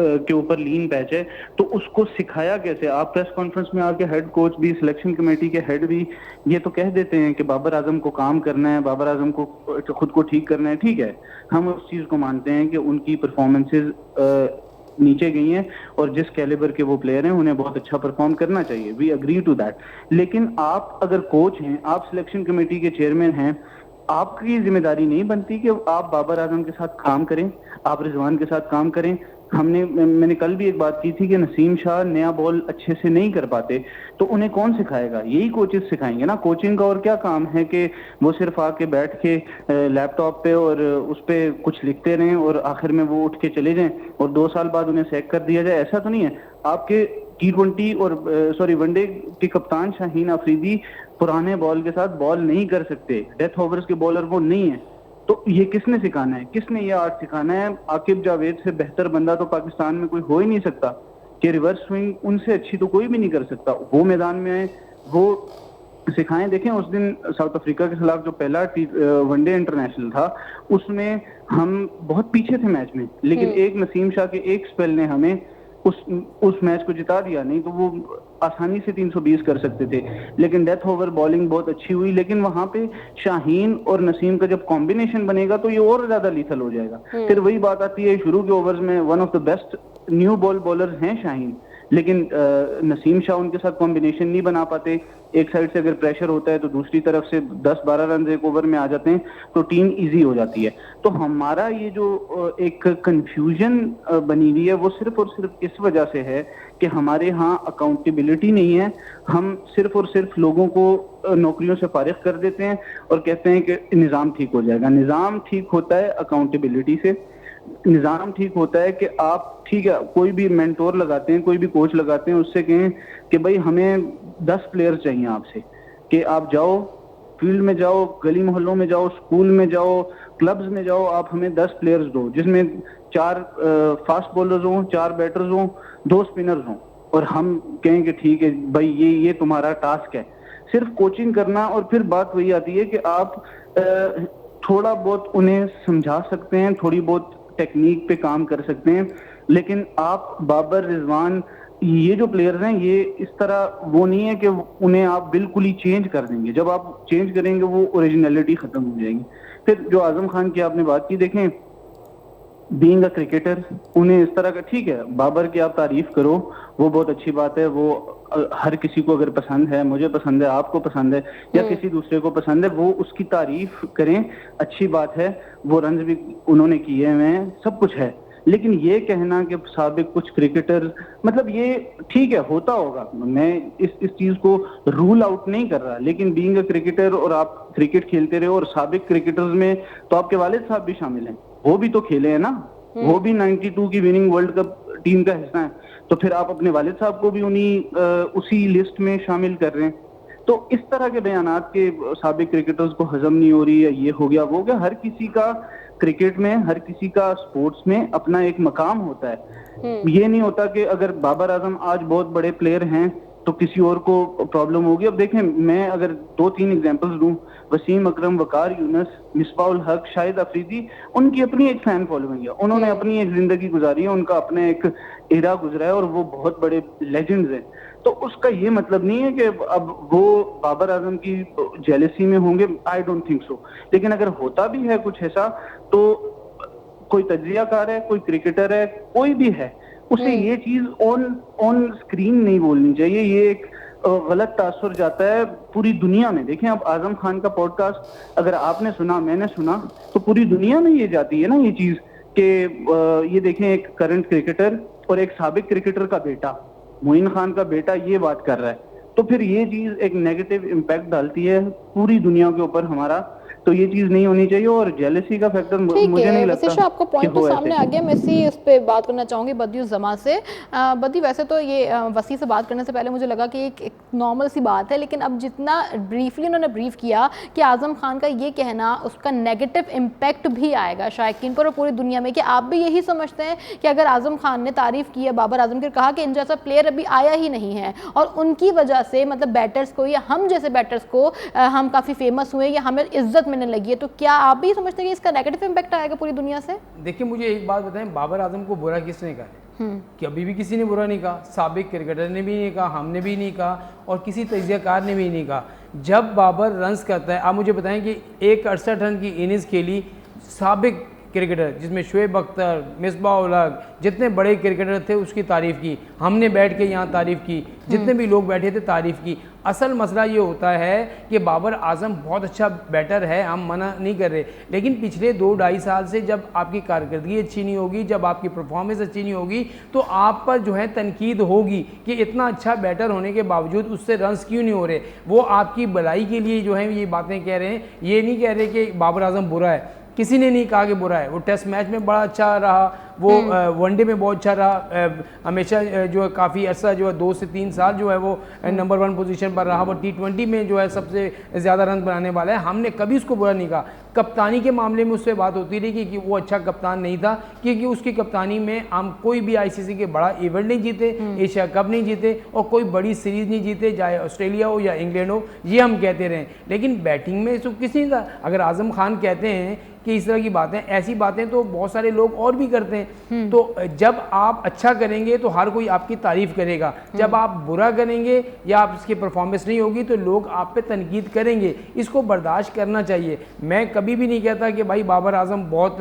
के ऊपर लीन पैच है तो उसको सिखाया कैसे। आप प्रेस कॉन्फ्रेंस में आके हेड कोच भी, सिलेक्शन कमेटी के हेड भी ये तो कह देते हैं कि बाबर आजम को काम करना है, बाबर आजम को खुद को ठीक करना है। ठीक है, हम उस चीज को मानते हैं कि उनकी परफॉर्मेंसेज नीचे गई हैं और जिस कैलिबर के वो प्लेयर हैं उन्हें बहुत अच्छा परफॉर्म करना चाहिए, वी अग्री टू दैट। लेकिन आप अगर कोच हैं, आप सिलेक्शन कमेटी के चेयरमैन हैं, आपकी जिम्मेदारी नहीं बनती कि आप बाबर आजम के साथ काम करें, आप रिजवान के साथ काम करें, मैंने कल भी एक बात की थी कि नसीम शाह नया बॉल अच्छे से नहीं कर पाते, तो उन्हें कौन सिखाएगा? यही कोचेस सिखाएंगे ना। कोचिंग का और क्या काम है कि वो सिर्फ आके बैठ के लैपटॉप पे और उस पे कुछ लिखते रहें और आखिर में वो उठ के चले जाएं और 2 साल बाद उन्हें सैक कर दिया जाए? ऐसा तो नहीं है। आपके T20 और वनडे के कप्तान शाहीन अफरीदी पुराने बॉल के साथ बॉल नहीं कर सकते, डेथ ओवर्स के बॉलर वो नहीं है। तो ये किसने सिखाना है? किसने ये आर्ट सिखाना है? आकिब जावेद से बेहतर बंदा तो पाकिस्तान में कोई हो ही नहीं सकता कि रिवर्स स्विंग उनसे अच्छी तो कोई भी नहीं कर सकता। वो मैदान में आए, वो सिखाएं। देखें उस दिन साउथ अफ्रीका के खिलाफ जो पहला वनडे इंटरनेशनल था, उसमें हम बहुत पीछे थे मैच में, लेकिन एक नसीम शाह के एक स्पेल ने हमें उस मैच को जिता दिया। नहीं तो वो आसानी से 320 कर सकते थे। लेकिन डेथ ओवर बॉलिंग बहुत अच्छी हुई, लेकिन वहां पे शाहीन और नसीम का जब कॉम्बिनेशन बनेगा तो ये और ज्यादा लीथल हो जाएगा। फिर वही बात आती है, शुरू के ओवर्स में one of the best new ball bowler हैं शाहीन, लेकिन नसीम शाह उनके साथ कॉम्बिनेशन नहीं बना पाते। एक साइड से अगर प्रेशर होता है तो दूसरी तरफ से 10-12 रन एक ओवर में आ जाते हैं तो टीम इजी हो जाती है। तो हमारा ये जो एक कंफ्यूजन बनी हुई है वो सिर्फ और सिर्फ इस वजह से है कि हमारे यहाँ अकाउंटेबिलिटी नहीं है। हम सिर्फ और सिर्फ लोगों को नौकरियों से फारिग कर देते हैं और कहते हैं कि निज़ाम ठीक हो जाएगा। निज़ाम ठीक होता है अकाउंटेबिलिटी से। निज़ाम ठीक होता है कि आप, ठीक है, कोई भी मेंटोर लगाते हैं, कोई भी कोच लगाते हैं, उससे कहें कि भाई हमें 10 प्लेयर चाहिए आपसे, कि आप जाओ फील्ड में, जाओ गली मोहल्लों में, जाओ स्कूल में, जाओ क्लब्स में, जाओ, आप हमें 10 प्लेयर्स दो जिसमें 4 फास्ट बॉलर्स हों, 4 बैटर्स हों, 2 स्पिनर्स हों, और हम कहें कि ठीक है भाई ये तुम्हारा टास्क है। सिर्फ कोचिंग करना, और फिर बात वही आती है कि आप थोड़ा बहुत उन्हें समझा सकते हैं, थोड़ी बहुत टेक्निक पे काम कर सकते हैं, लेकिन आप बाबर, रिजवान, ये जो प्लेयर्स हैं, ये इस तरह वो नहीं है कि उन्हें आप बिल्कुल ही चेंज कर देंगे। जब आप चेंज करेंगे वो ओरिजिनलिटी खत्म हो जाएगी। फिर जो आजम खान की आपने बात की, देखें बीइंग अ क्रिकेटर, उन्हें इस तरह का, ठीक है, बाबर की आप तारीफ करो, वो बहुत अच्छी बात है, वो हर किसी को अगर पसंद है, मुझे पसंद है, आपको पसंद है, या किसी दूसरे को पसंद है, वो उसकी तारीफ करें, अच्छी बात है। वो रन्स भी उन्होंने किए हैं, सब कुछ है। लेकिन ये कहना कि साबिक कुछ क्रिकेटर, मतलब ये ठीक है, होता होगा, मैं इस चीज को रूल आउट नहीं कर रहा, लेकिन बीइंग अ क्रिकेटर और आप क्रिकेट खेलते रहे, और साबिक क्रिकेटर्स में तो आपके वालिद साहब भी शामिल हैं, वो भी तो खेले हैं ना, वो भी 92 की विनिंग वर्ल्ड कप टीम का हिस्सा है, तो फिर आप अपने वालिद साहब को भी उसी लिस्ट में शामिल कर रहे हैं। तो इस तरह के बयानात के साबिक क्रिकेटर्स को हजम नहीं हो रही है, ये हो गया वो गया। हर किसी का क्रिकेट में, हर किसी का स्पोर्ट्स में अपना एक मकाम होता है। ये नहीं होता कि अगर बाबर आजम आज बहुत बड़े प्लेयर हैं तो किसी और को प्रॉब्लम होगी। अब देखें, मैं अगर 2-3 एग्जांपल्स दूं, वसीम अकरम, वकार यूनुस, मिसबाउल हक, शाहिद अफरीदी, उनकी अपनी एक फैन फॉलोइंग है, उन्होंने अपनी एक जिंदगी गुजारी है, उनका अपना एक एरा गुजरा है और वो बहुत बड़े लेजेंड्स हैं। तो उसका ये मतलब नहीं है कि अब वो बाबर आजम की जेलसी में होंगे, आई डोंट थिंक सो। लेकिन अगर होता भी है कुछ ऐसा, तो कोई तज्जियाकार है, कोई क्रिकेटर है, कोई भी है, उसे ये चीज ऑन स्क्रीन नहीं बोलनी चाहिए। ये एक गलत तासुर जाता है पूरी दुनिया में। देखें, अब आजम खान का पॉडकास्ट अगर आपने सुना, मैंने सुना, तो पूरी दुनिया में ये जाती है ना ये चीज कि ये देखें, एक करंट क्रिकेटर और एक साबिक क्रिकेटर का बेटा, मोइन खान का बेटा, ये बात कर रहा है, तो फिर ये चीज एक नेगेटिव इम्पैक्ट डालती है पूरी दुनिया के ऊपर हमारा। तो ये चीज नहीं होनी चाहिए, और जेलसी का फैक्टर मुझे नहीं लगता। आपका पॉइंट तो सामने आ गया। मैं इस पे बात करना चाहूंगी बदी उस जमा से। बदी, वैसे तो ये वसी से बात करने से पहले मुझे लगा कि एक नॉर्मल सी बात है, लेकिन अब जितना ब्रीफली उन्होंने ब्रीफ किया कि आजम खान का ये कहना, उसका नेगेटिव इम्पैक्ट भी आएगा शायकीन पर और पूरी दुनिया में, कि आप भी यही समझते हैं कि अगर आजम खान ने तारीफ की है बाबर आजम की, कहा कि इन जैसा प्लेयर अभी आया ही नहीं है और उनकी वजह से मतलब बैटर्स को या हम जैसे बैटर्स को हम काफ़ी फेमस हुए या हमें इज्जत मिलने लगी है, तो क्या आप भी समझते हैं कि इसका नेगेटिव इम्पैक्ट आएगा पूरी दुनिया से? देखिए, मुझे एक बात बताएं, बाबर आजम को बुरा किसने कहा है? कि अभी भी किसी ने बुरा नहीं कहा, साबिक क्रिकेटर ने भी नहीं कहा, हमने भी नहीं कहा, और किसी तजियाकार ने भी नहीं कहा। जब बाबर रन्स करता है, आप मुझे बताएं कि एक 68 रन की इनिंग्स खेली, साबिक क्रिकेटर, जिसमें शुएब अख्तर, मिसबाह उल हक, जितने बड़े क्रिकेटर थे उसकी तारीफ़ की, हमने बैठ के यहाँ तारीफ़ की, जितने भी लोग बैठे थे तारीफ़ की। असल मसला ये होता है कि बाबर आजम बहुत अच्छा बैटर है, हम मना नहीं कर रहे, लेकिन पिछले 2-2.5 साल से जब आपकी कारकर्दगी अच्छी नहीं होगी, जब आपकी परफॉर्मेंस अच्छी नहीं होगी, तो आप पर जो है तनकीद होगी कि इतना अच्छा बैटर होने के बावजूद उससे रन्स क्यों नहीं हो रहे। वो आपकी भलाई के लिए जो है ये बातें कह रहे हैं, ये नहीं कह रहे कि बाबर आजम बुरा है, किसी ने नहीं कहा कि बुरा है। वो टेस्ट मैच में बड़ा अच्छा रहा, वो वनडे में बहुत अच्छा रहा, हमेशा जो है काफ़ी अर्सा जो है 2 से 3 साल जो है वो नंबर 1 पोजीशन पर रहा। वो T20 में जो है सबसे ज़्यादा रन बनाने वाला है, हमने कभी उसको बुरा नहीं कहा। कप्तानी के मामले में उससे बात होती रही कि वो अच्छा कप्तान नहीं था, क्योंकि उसकी कप्तानी में हम कोई भी ICC के बड़ा इवेंट नहीं जीते, एशिया कप नहीं जीते और कोई बड़ी सीरीज़ नहीं जीते, चाहे ऑस्ट्रेलिया हो या इंग्लैंड हो, ये हम कहते रहे। लेकिन बैटिंग में तो किसी ने, अगर आजम खान कहते हैं कि इस तरह की बातें, ऐसी बातें तो बहुत सारे लोग और भी करते हैं। तो जब आप अच्छा करेंगे तो हर कोई आपकी तारीफ करेगा, जब आप बुरा करेंगे या आप इसकी परफॉर्मेंस नहीं होगी तो लोग आप पे तनकीद करेंगे। इसको बर्दाश्त करना चाहिए। मैं कभी भी नहीं कहता कि भाई बाबर आजम बहुत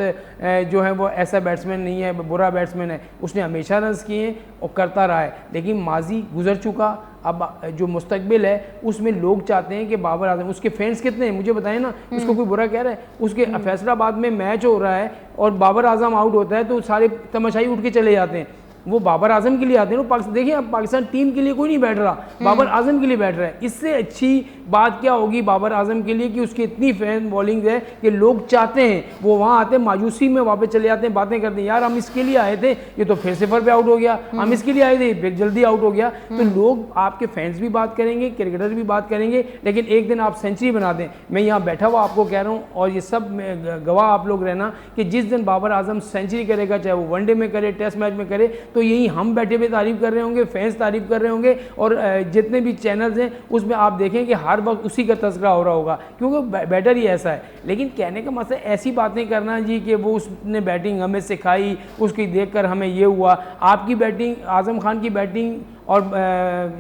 जो है वो ऐसा बैट्समैन नहीं है, बुरा बैट्समैन है। उसने हमेशा रन्स किए हैं और करता रहा है, लेकिन माजी गुजर चुका, अब जो मुस्तकबिल है उसमें लोग चाहते हैं कि बाबर आजम, उसके फैंस कितने हैं मुझे बताएं ना, उसको कोई बुरा कह रहा है? उसके फैसलाबाद में मैच हो रहा है और बाबर आजम आउट होता है तो सारे तमाशाई उठ के चले जाते हैं। वो बाबर आजम के लिए आते हैं। देखिए अब पाकिस्तान टीम के लिए कोई नहीं बैठ रहा, बाबर आजम के लिए बैठ रहा है। इससे अच्छी बात क्या होगी बाबर आजम के लिए कि उसकी इतनी फैन बॉलिंग है कि लोग चाहते हैं, वो वहाँ आते हैं मायूसी में वापस चले जाते हैं, बातें करते हैं, यार हम इसके लिए आए थे, ये तो फिर सिफर पे आउट हो गया, हम इसके लिए आए थे, फिर जल्दी आउट हो गया। तो लोग, आपके फैंस भी बात करेंगे, क्रिकेटर भी बात करेंगे, लेकिन एक दिन आप सेंचुरी बना दें। मैं यहाँ बैठा हुआ आपको कह रहा हूँ और ये सब गवाह आप लोग रहना कि जिस दिन बाबर आजम सेंचुरी करेगा, चाहे वो वनडे में करे, टेस्ट मैच में करे, तो यही हम बैठे हुए तारीफ कर रहे होंगे, फैंस तारीफ कर रहे होंगे और जितने भी चैनल्स हैं उसमें आप देखें कि हर वक्त उसी का तस्करा हो रहा होगा, क्योंकि बैटर ही ऐसा है। लेकिन कहने का मतलब ऐसी बातें करना जी कि वो उसने बैटिंग हमें सिखाई, उसकी देखकर हमें ये हुआ। आपकी बैटिंग, आजम खान की बैटिंग और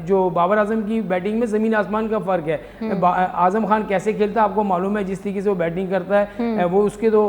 जो बाबर आजम की बैटिंग में ज़मीन आसमान का फ़र्क है। आजम खान कैसे खेलता है आपको मालूम है, जिस तरीके से वो बैटिंग करता है, वो उसके तो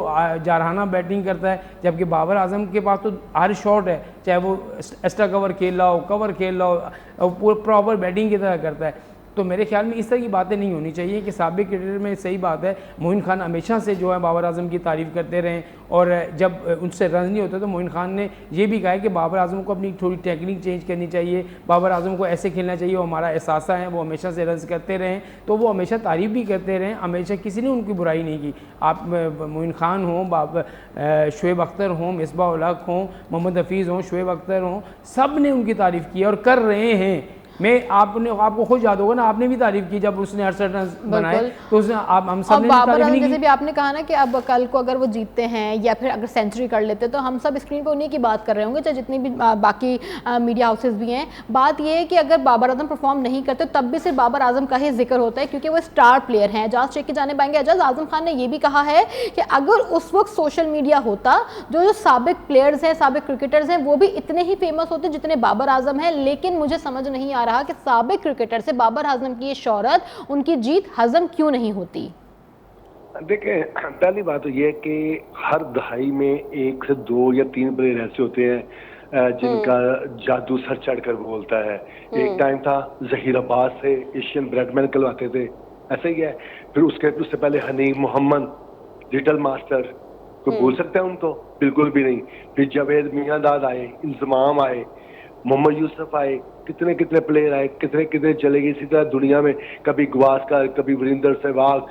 जारहाना बैटिंग करता है, जबकि बाबर आजम के पास तो हर शॉट है, चाहे वो एक्स्ट्रा कवर खेल रहा हो, कवर खेल रहा हो, पूरा प्रॉपर बैटिंग की तरह करता है। तो मेरे ख्याल में इस तरह की बातें नहीं होनी चाहिए कि साबिक क्रिकेटर में सही बात है, मोइन खान हमेशा से जो है बाबर आजम की तारीफ़ करते रहें और जब उनसे रन नहीं होते तो मोइन खान ने ये भी कहा है कि बाबर आजम को अपनी थोड़ी टेक्निक चेंज करनी चाहिए, बाबर आजम को ऐसे खेलना चाहिए, वो हमारा एहसास है, वो हमेशा से रन करते रहें। तो वो हमेशा तारीफ़ भी करते रहें, हमेशा किसी ने उनकी बुराई नहीं की। आप मोइन खान हों, शुएब अख्तर हों, मिसबाह उल हक हों, मोहम्मद हफीज़ हों, शुएब अख्तर हों, सब ने उनकी तारीफ़ की और कर रहे हैं। आपको खुद याद होगा ना, आपने भी तारीफ की जब उसने 68 रन बनाए, तो उसने हम सब ने बाबर आजम जैसे भी आपने कहा ना कि अब कल को अगर वो जीतते हैं या फिर अगर सेंचुरी कर लेते तो हम सब स्क्रीन पे उन्हीं की बात कर रहे होंगे, चाहे जितनी भी बाकी मीडिया हाउसेस भी हैं। बात ये है कि अगर बाबर आजम परफॉर्म नहीं करते तब भी सिर्फ बाबर आजम का ही जिक्र होता है, क्योंकि वो स्टार प्लेयर हैं। एजाज शेख की जाने पाएंगे। एजाज, आजम खान ने ये भी कहा है कि अगर उस वक्त सोशल मीडिया होता, जो साबिक प्लेयर्स हैं, साबिक क्रिकेटर्स हैं, वो भी इतने ही फेमस होते जितने बाबर आजम है। लेकिन मुझे समझ नहीं आ रहा कि साबिक क्रिकेटर से बाबर आजम की ये शोहरत, उनकी जीत हजम क्यों नहीं होती। देखें, पहली बात तो ये है कि हर दहाई में 1 से 2 या 3 प्लेयर ऐसे होते हैं जिनका जादू सर चढ़कर बोलता है। एक टाइम था जहीर अब्बास से एशियन ब्रेडमैन कहलवाते थे, ऐसा ही है। फिर उससे पहले हनीफ मोहम्मद, लिटिल मास्टर, कोई भूल सकता है उनको? बिल्कुल भी नहीं। फिर जावेद मियांदाद आए, इंजमाम आए, मोहम्मद यूसुफ आए, कितने कितने प्लेयर आए, कितने कितने चले गए। इसी तरह दुनिया में कभी गवास्कर, कभी वीरेंद्र सहवाग,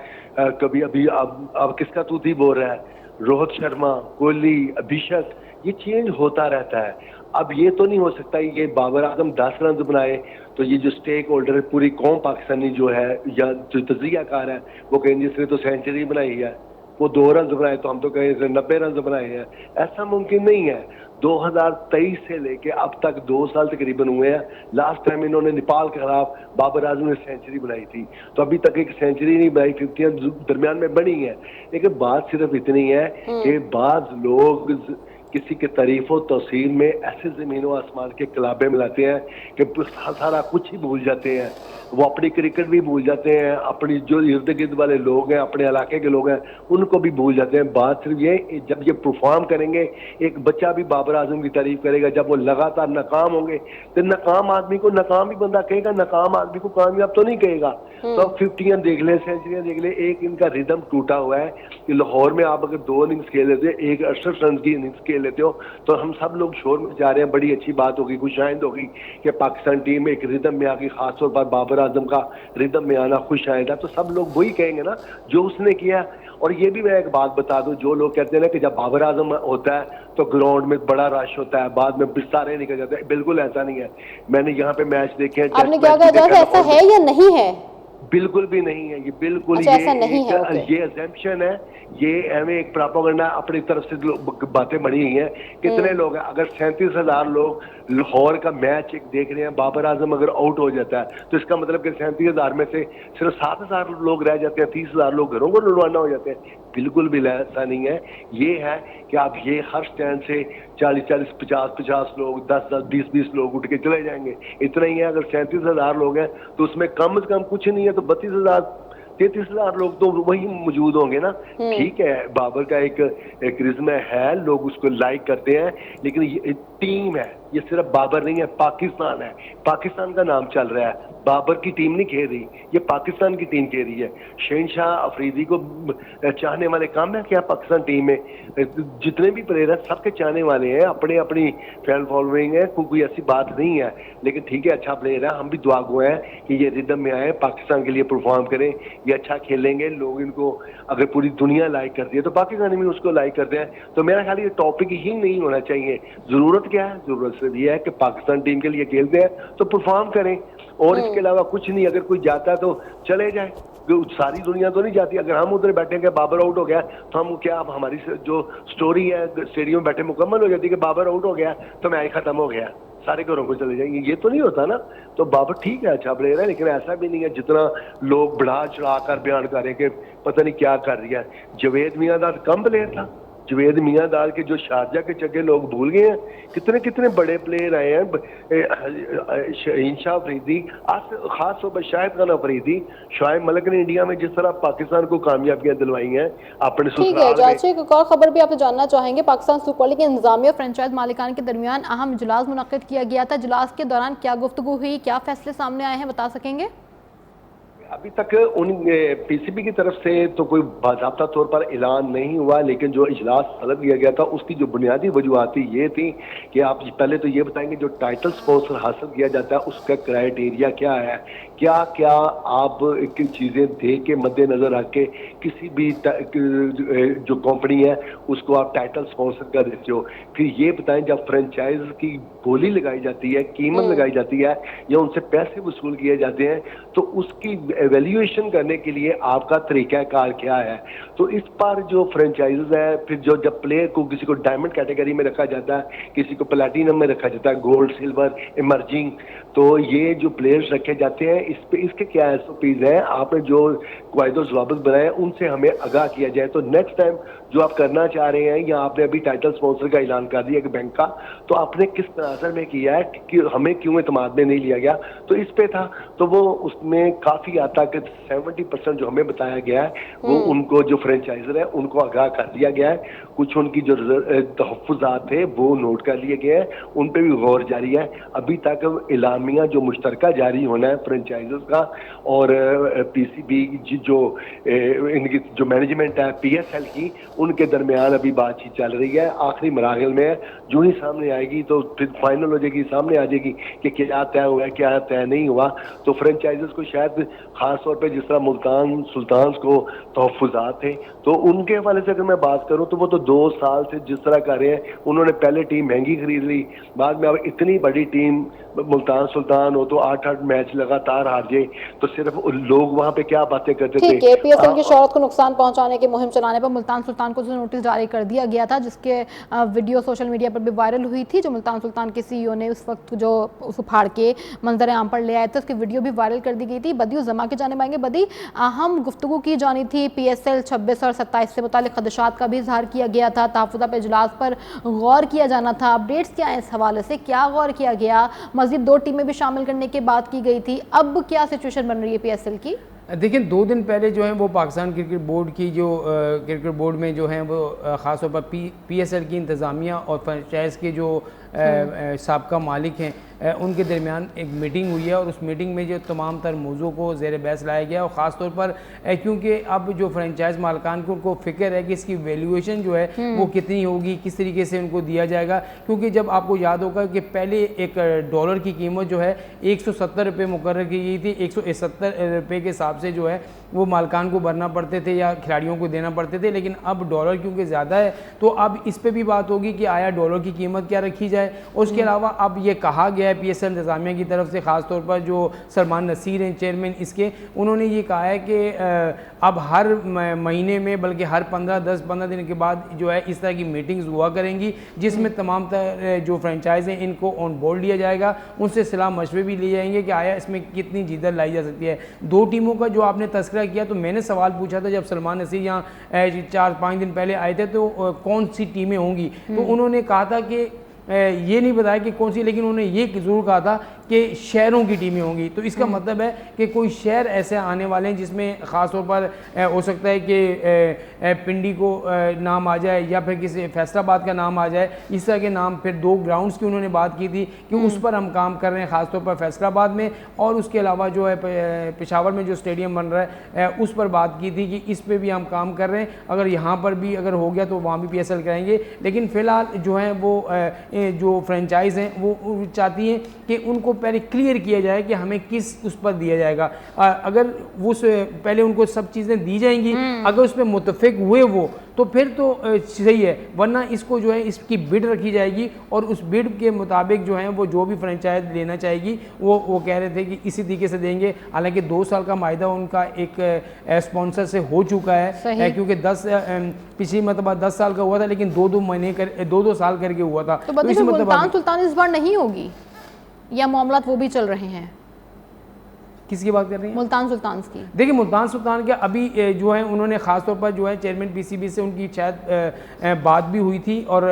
कभी अभी अब किसका तूती बोल रहा है, रोहित शर्मा, कोहली, अभिषेक, ये चेंज होता रहता है। अब ये तो नहीं हो सकता ये बाबर आजम 10 रन बनाए तो ये जो स्टेक होल्डर है, पूरी कौम पाकिस्तानी जो है या जो तजियाकार है, वो कहें जिसने तो सेंचुरी बनाई है, वो 2 रन बनाए तो हम तो कहें इसने 90 रन बनाए हैं। ऐसा मुमकिन नहीं है। 2023 से लेके अब तक 2 साल तकरीबन हुए हैं। लास्ट टाइम इन्होंने नेपाल के खिलाफ बाबर आजम ने सेंचुरी बनाई थी, तो अभी तक एक सेंचुरी नहीं बनाई, 50 दरमियान में बनी है। लेकिन बात सिर्फ इतनी है कि बाज लोग किसी के तारीफ व तौसील में ऐसे ज़मीन व आसमान के कलाबे मिलाते हैं कि सारा कुछ ही भूल जाते हैं। वो अपनी क्रिकेट भी भूल जाते हैं, अपनी जो इर्द गिर्द वाले लोग हैं, अपने इलाके के लोग हैं, उनको भी भूल जाते हैं। बात सिर्फ ये, जब ये परफॉर्म करेंगे, एक बच्चा भी बाबर आजम की तारीफ करेगा। जब वो लगातार नाकाम होंगे तो नाकाम आदमी को नाकाम ही बंदा कहेगा, नाकाम आदमी को कामयाब तो नहीं कहेगा। तो अब 50 देख ले, सेंचुरियां देख ले, एक इनका रिदम टूटा हुआ है कि लाहौर में आप अगर 2 इनिंग्स खेल लेते हो, एक 68 रन की इनिंग्स खेल लेते हो, तो हम सब लोग शोर में जा रहे हैं। बड़ी अच्छी बात होगी, खुशाइंद होगी कि पाकिस्तान टीम एक रिदम में आ गई। खासतौर पर बाबर आजम का रिदम में आना खुश आएगा, तो सब लोग वही कहेंगे ना जो उसने किया। और ये भी मैं एक बात बता दूं, जो लोग कहते हैं ना कि जब बाबर आजम होता है तो ग्राउंड में बड़ा रश होता है, बाद में बिस्तारे निकल जाते हैं, बिल्कुल ऐसा नहीं है। मैंने यहाँ पे मैच देखे हैं, आपने क्या कहा, ऐसा है या नहीं है? बिल्कुल भी नहीं है ये, बिल्कुल अच्छा, ऐसा नहीं है, ये अजम्पशन है, ये हमें एक प्रोपेगेंडा अपनी तरफ से बातें बनी हुई हैं। कितने लोग हैं, अगर 37,000 लोग लाहौर का मैच एक देख रहे हैं, बाबर आजम अगर आउट हो जाता है तो इसका मतलब कि 37,000 में से सिर्फ 7,000 लोग रह जाते हैं, 30,000 लोग घरों को रवाना हो जाते हैं। बिल्कुल भी ऐसा नहीं है। ये है कि आप ये हर स्टैंड से 40-40, 50-50 लोग, 10-10, 20-20 लोग उठ के चले जाएंगे, इतना ही है। अगर 37,000 लोग हैं तो उसमें कम से कम कुछ नहीं है तो 32,000, 33,000 लोग तो वही मौजूद होंगे ना। ठीक है, बाबर का एक करिश्मा है, लोग उसको लाइक करते हैं, लेकिन ये टीम है, ये सिर्फ बाबर नहीं है, पाकिस्तान है। पाकिस्तान का नाम चल रहा है, बाबर की टीम नहीं खेल रही, ये पाकिस्तान की टीम खेल रही है। शहनशाह अफरीदी को चाहने वाले कम है क्या पाकिस्तान टीम में? जितने भी प्लेयर हैं सबके चाहने वाले हैं, अपने अपनी फैन फॉलोइंग है, कोई ऐसी बात नहीं है। लेकिन ठीक है, अच्छा प्लेयर है, हम भी दुआ गो हैं कि ये रिदम में आए, पाकिस्तान के लिए परफॉर्म करें, ये अच्छा खेलेंगे। लोग इनको अगर पूरी दुनिया लाइक करती है तो पाकिस्तानी भी उसको लाइक करते हैं। तो मेरा ख्याल ये टॉपिक ही नहीं होना चाहिए। जरूरत क्या है? जरूरत सिर्फ ये है कि पाकिस्तान टीम के लिए खेलते हैं तो परफॉर्म करें, और इसके अलावा कुछ नहीं। अगर कोई जाता है तो चले जाए, सारी दुनिया तो नहीं जाती। अगर हम उधर बैठेंगे, बाबर आउट हो गया, तो हम क्या, अब हमारी जो स्टोरी है स्टेडियम में बैठे मुकम्मल हो जाती है कि बाबर आउट हो गया तो मैच खत्म हो गया, सारे घरों को चले जाएंगे। ये तो नहीं होता ना। तो बाबर ठीक है, अच्छा प्लेयर है, लेकिन ऐसा भी नहीं है जितना लोग बढ़ा चढ़ा कर बयान करें कि पता नहीं क्या कर रही है। जवेद मियांदाद कम प्लेयर था, जवेद मियांदाद के जो शारजा के चक्के लोग भूल गए हैं। कितने कितने बड़े प्लेयर आए हैं, शहनशाह अफरीदी, खास तौर पर शाहिद खान अफरीदी, शोएब मलिक ने इंडिया में जिस तरह पाकिस्तान को कामयाबियां दिलवाई हैं अपने ससुराल में। एक और खबर भी आप जानना चाहेंगे, पाकिस्तान सुपर लीग के इंतजामिया और फ्रेंचाइज मालिकान के दरमियान अहम इजलास मुनक्किद किया गया था। इजलास के दौरान क्या गुफ्तगू हुई, क्या फैसले सामने आए हैं, बता सकेंगे? अभी तक उन पीसीबी की तरफ से तो कोई बाज़ाब्ता तौर पर ऐलान नहीं हुआ, लेकिन जो इजलास तलब किया गया था उसकी जो बुनियादी वजूहाती ये थी कि आप पहले तो ये बताएंगे जो टाइटल स्पॉन्सर हासिल किया जाता है उसका क्राइटेरिया क्या है, क्या क्या आप चीज़ें दे के मद्देनजर रख के किसी भी जो कंपनी है उसको आप टाइटल स्पॉन्सर कर देते हो। फिर ये बताएं, जब फ्रेंचाइज की बोली लगाई जाती है, कीमत लगाई जाती है या उनसे पैसे वसूल किए जाते हैं, तो उसकी एवेल्यूएशन करने के लिए आपका तरीक़ाकार क्या है। तो इस पर जो फ्रेंचाइज है, फिर जो जब प्लेयर को किसी को डायमंड कैटेगरी में रखा जाता है, किसी को प्लैटिनम में रखा जाता है, गोल्ड, सिल्वर, इमर्जिंग, तो ये जो प्लेयर्स रखे जाते हैं इस पे इसके क्या SOPs हैं, आपने जो कायदे ज़वाबित बनाए उनसे हमें आगाह किया जाए। तो नेक्स्ट टाइम जो आप करना चाह रहे हैं, या आपने अभी टाइटल स्पॉन्सर का ऐलान कर दिया कि बैंक का, तो आपने किस तनाजर में किया है कि हमें क्यों एतमाद में नहीं लिया गया, तो इस पे था। तो वो उसमें काफ़ी आता कि 70% जो हमें बताया गया है वो उनको जो फ्रेंचाइजर है उनको आगाह कर दिया गया है। कुछ उनकी जो तहफ़्फ़ुज़ात थे वो नोट कर लिए गए हैं, उन पर भी गौर जारी है। अभी तक इलामिया जो मुश्तरका जारी होना है फ्रेंचाइजर्स का और PCB जो इनकी जो मैनेजमेंट है PSL की, उनके दरमियान अभी बातचीत चल रही है, आखिरी मराहल में है। जो ही सामने आएगी तो फिर फाइनल हो जाएगी, सामने आ जाएगी कि क्या तय हुआ है, क्या तय नहीं हुआ। तो फ्रेंचाइजर्स को शायद खास तौर पे जिस तरह मुल्तान सुल्तान्स को तहफ़्फ़ुज़ात थे, तो उनके हवाले से अगर मैं बात करूं तो वो तो 2 साल से जिस तरह कर रहे हैं, उन्होंने पहले टीम महंगी खरीद ली, बाद में अब इतनी बड़ी टीम मुल्तान सुल्तान हो तो 8-8 मैच लगातार बार हार जाए तो सिर्फ लोग वहां पे क्या बातें करते थे। ठीक है, पीएसएल की शौहरत को नुकसान पहुंचाने की मुहिम चलाने पर मुल्तान सुल्तान को नोटिस जारी कर दिया गया था, जिसके वीडियो सोशल मीडिया पर भी वायरल हुई थी। जो मुल्तान सुल्तान के सीईओ ने उस वक्त जो उसको फाड़ के मंजर आम पर ले आए थे, उसकी वीडियो भी वायरल कर दी गई थी। बदी जमा के जाने पाएंगे। बदी, अहम गुफ्तगू की जानी थी, पीएसएल 26 और 27 से मुतालिक खदशात का भी इजहार किया गया था, तहफ़्फ़ुज़ात पे इजलास पर गौर किया जाना था। अपडेट्स क्या है इस हवाले से, क्या गौर किया गया? मज़ीद 2 टीमें भी शामिल करने की बात की गई थी, अब क्या सिचुएशन बन रही है पीएसएल की? देखिए 2 दिन पहले जो है वो पाकिस्तान क्रिकेट बोर्ड की जो क्रिकेट बोर्ड में जो है वो ख़ास तौर पर पीएसएल की इंतज़ामिया और फ्रेंचाइज़ के जो साबका मालिक हैं उनके दरमियान एक मीटिंग हुई है, और उस मीटिंग में जो तमाम तर मौज़ू को ज़ेर बहस लाया गया। और ख़ास तौर पर क्योंकि अब जो फ्रेंचाइज मालिकान को उनको फ़िक्र है कि इसकी वैल्यूएशन जो है वो कितनी होगी, किस तरीके से उनको दिया जाएगा। क्योंकि जब आपको याद होगा कि पहले एक डॉलर की कीमत जो है 170 रुपये मुकर्रर की गई थी, 170 रुपये के हिसाब से जो है वो मालिकान को भरना पड़ते थे या खिलाड़ियों को देना पड़ते थे। लेकिन अब डॉलर क्योंकि ज़्यादा है तो अब इस पर भी बात होगी कि आया डॉलर की कीमत क्या रखी जाए। और उसके अलावा अब ये कहा गया है पीएसएल इंतज़ामिया की तरफ से, ख़ास तौर पर जो सलमान नसीर हैं चेयरमैन इसके, उन्होंने ये कहा है कि अब हर महीने में बल्कि हर 10-15 दिन के बाद जो है इस तरह की मीटिंग्स हुआ करेंगी, जिसमें तमाम जो फ्रेंचाइज हैं इनको ऑन बोर्ड लिया जाएगा, उनसे सलाह मशवरे भी लिए जाएंगे कि आया इसमें कितनी जीत लाई जा सकती है। 2 टीमों का जो आपने तस्करा किया, तो मैंने सवाल पूछा था जब सलमान नसीर यहाँ 4-5 दिन पहले आए थे तो कौन सी टीमें होंगी, तो उन्होंने कहा था कि ये नहीं बताया कि कौन सी, लेकिन उन्होंने ये ज़रूर कहा था कि शहरों की टीमें होंगी। तो इसका मतलब है कि कोई शहर ऐसे आने वाले हैं जिसमें ख़ास तौर पर हो सकता है कि पिंडी को नाम आ जाए या फिर किसी फैसलाबाद का नाम आ जाए, इस तरह के नाम। फिर 2 ग्राउंड्स की उन्होंने बात की थी कि उस पर हम काम कर रहे हैं, ख़ास तौर पर फैसलाबाद में, और उसके अलावा जो है पेशावर में जो स्टेडियम बन रहा है उस पर बात की थी कि इस पर भी हम काम कर रहे हैं, अगर यहाँ पर भी अगर हो गया तो वहाँ भी पीएसएल कराएंगे। लेकिन फ़िलहाल जो है वो जो फ्रेंचाइज़ हैं वो चाहती हैं कि उनको पहले क्लियर किया जाए कि हमें किस उस पर दिया जाएगा। अगर वो पहले उनको सब चीज़ें दी जाएंगी, अगर उस पर मुतफिक हुए वो तो फिर तो सही है, वरना इसको जो है इसकी बिड रखी जाएगी और उस बिड के मुताबिक जो है वो जो भी फ्रेंचाइज लेना चाहेगी वो कह रहे थे कि इसी तरीके से देंगे। हालांकि 2 साल का मायदा उनका एक स्पॉन्सर से हो चुका है, क्योंकि पिछली मतलब 10 साल का हुआ था, लेकिन 2-2 महीने 2-2 साल करके हुआ था। तो मतलब मुल्तान सुल्तान इस बार नहीं होगी या मामला वो भी चल रहे हैं? किसकी बात कर रही हैं? मुल्तान सुल्तान की। देखिए मुल्तान सुल्तान के अभी जो है उन्होंने ख़ास तौर पर जो है चेयरमैन पीसीबी से उनकी शायद बात भी हुई थी, और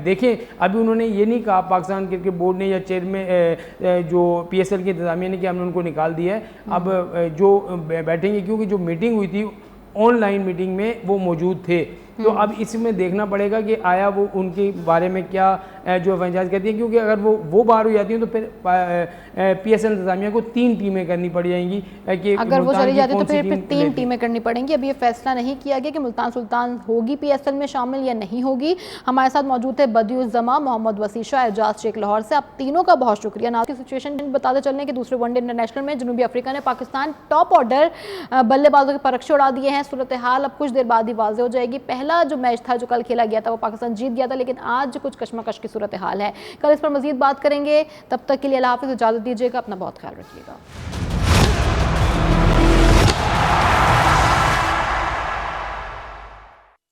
देखें अभी उन्होंने ये नहीं कहा पाकिस्तान क्रिकेट बोर्ड ने या चेयरमैन जो पीएसएल की इंतज़ामिया ने कि हमने उनको निकाल दिया है। अब जो बैठेंगे, क्योंकि जो मीटिंग हुई थी ऑनलाइन मीटिंग में वो मौजूद थे, तो अब इसमें देखना पड़ेगा कि आया वो उनके बारे में क्या जो फ्रेंचाइज कहती है, क्योंकि अगर वो बाहर हो जाती हैं तो फिर पीएसएल इंतजामिया को 3 टीमें करनी पड़ जाएंगी कि अगर वो चली जाती तो फिर 3 टीमें करनी पड़ेंगी। अब ये फैसला नहीं किया गया कि मुल्तान सुल्तान होगी पीएसएल में शामिल या नहीं होगी। हमारे साथ मौजूद थे बदियुज़्ज़मा, मोहम्मद वसी शाह, एजाज शेख लाहौर से। आप तीनों का बहुत शुक्रिया। ना की सिचुएशन बताते चलने कि दूसरे वनडे इंटरनेशनल में जनूबी अफ्रीका ने पाकिस्तान टॉप ऑर्डर बल्लेबाजों के परखचे उड़ा दिए हैं। सूरत हाल अब कुछ देर बाद ही वाज़ेह हो जाएगी। पहला जो मैच था जो कल खेला गया था वो पाकिस्तान जीत गया था, लेकिन आज कुछ कशमकश की सूरत हाल है। कल इस पर मजीद बात करेंगे, तब तक के लिए अल्लाह हाफ़िज़, इजाज़त दीजिएगा, अपना बहुत ख्याल रखिएगा।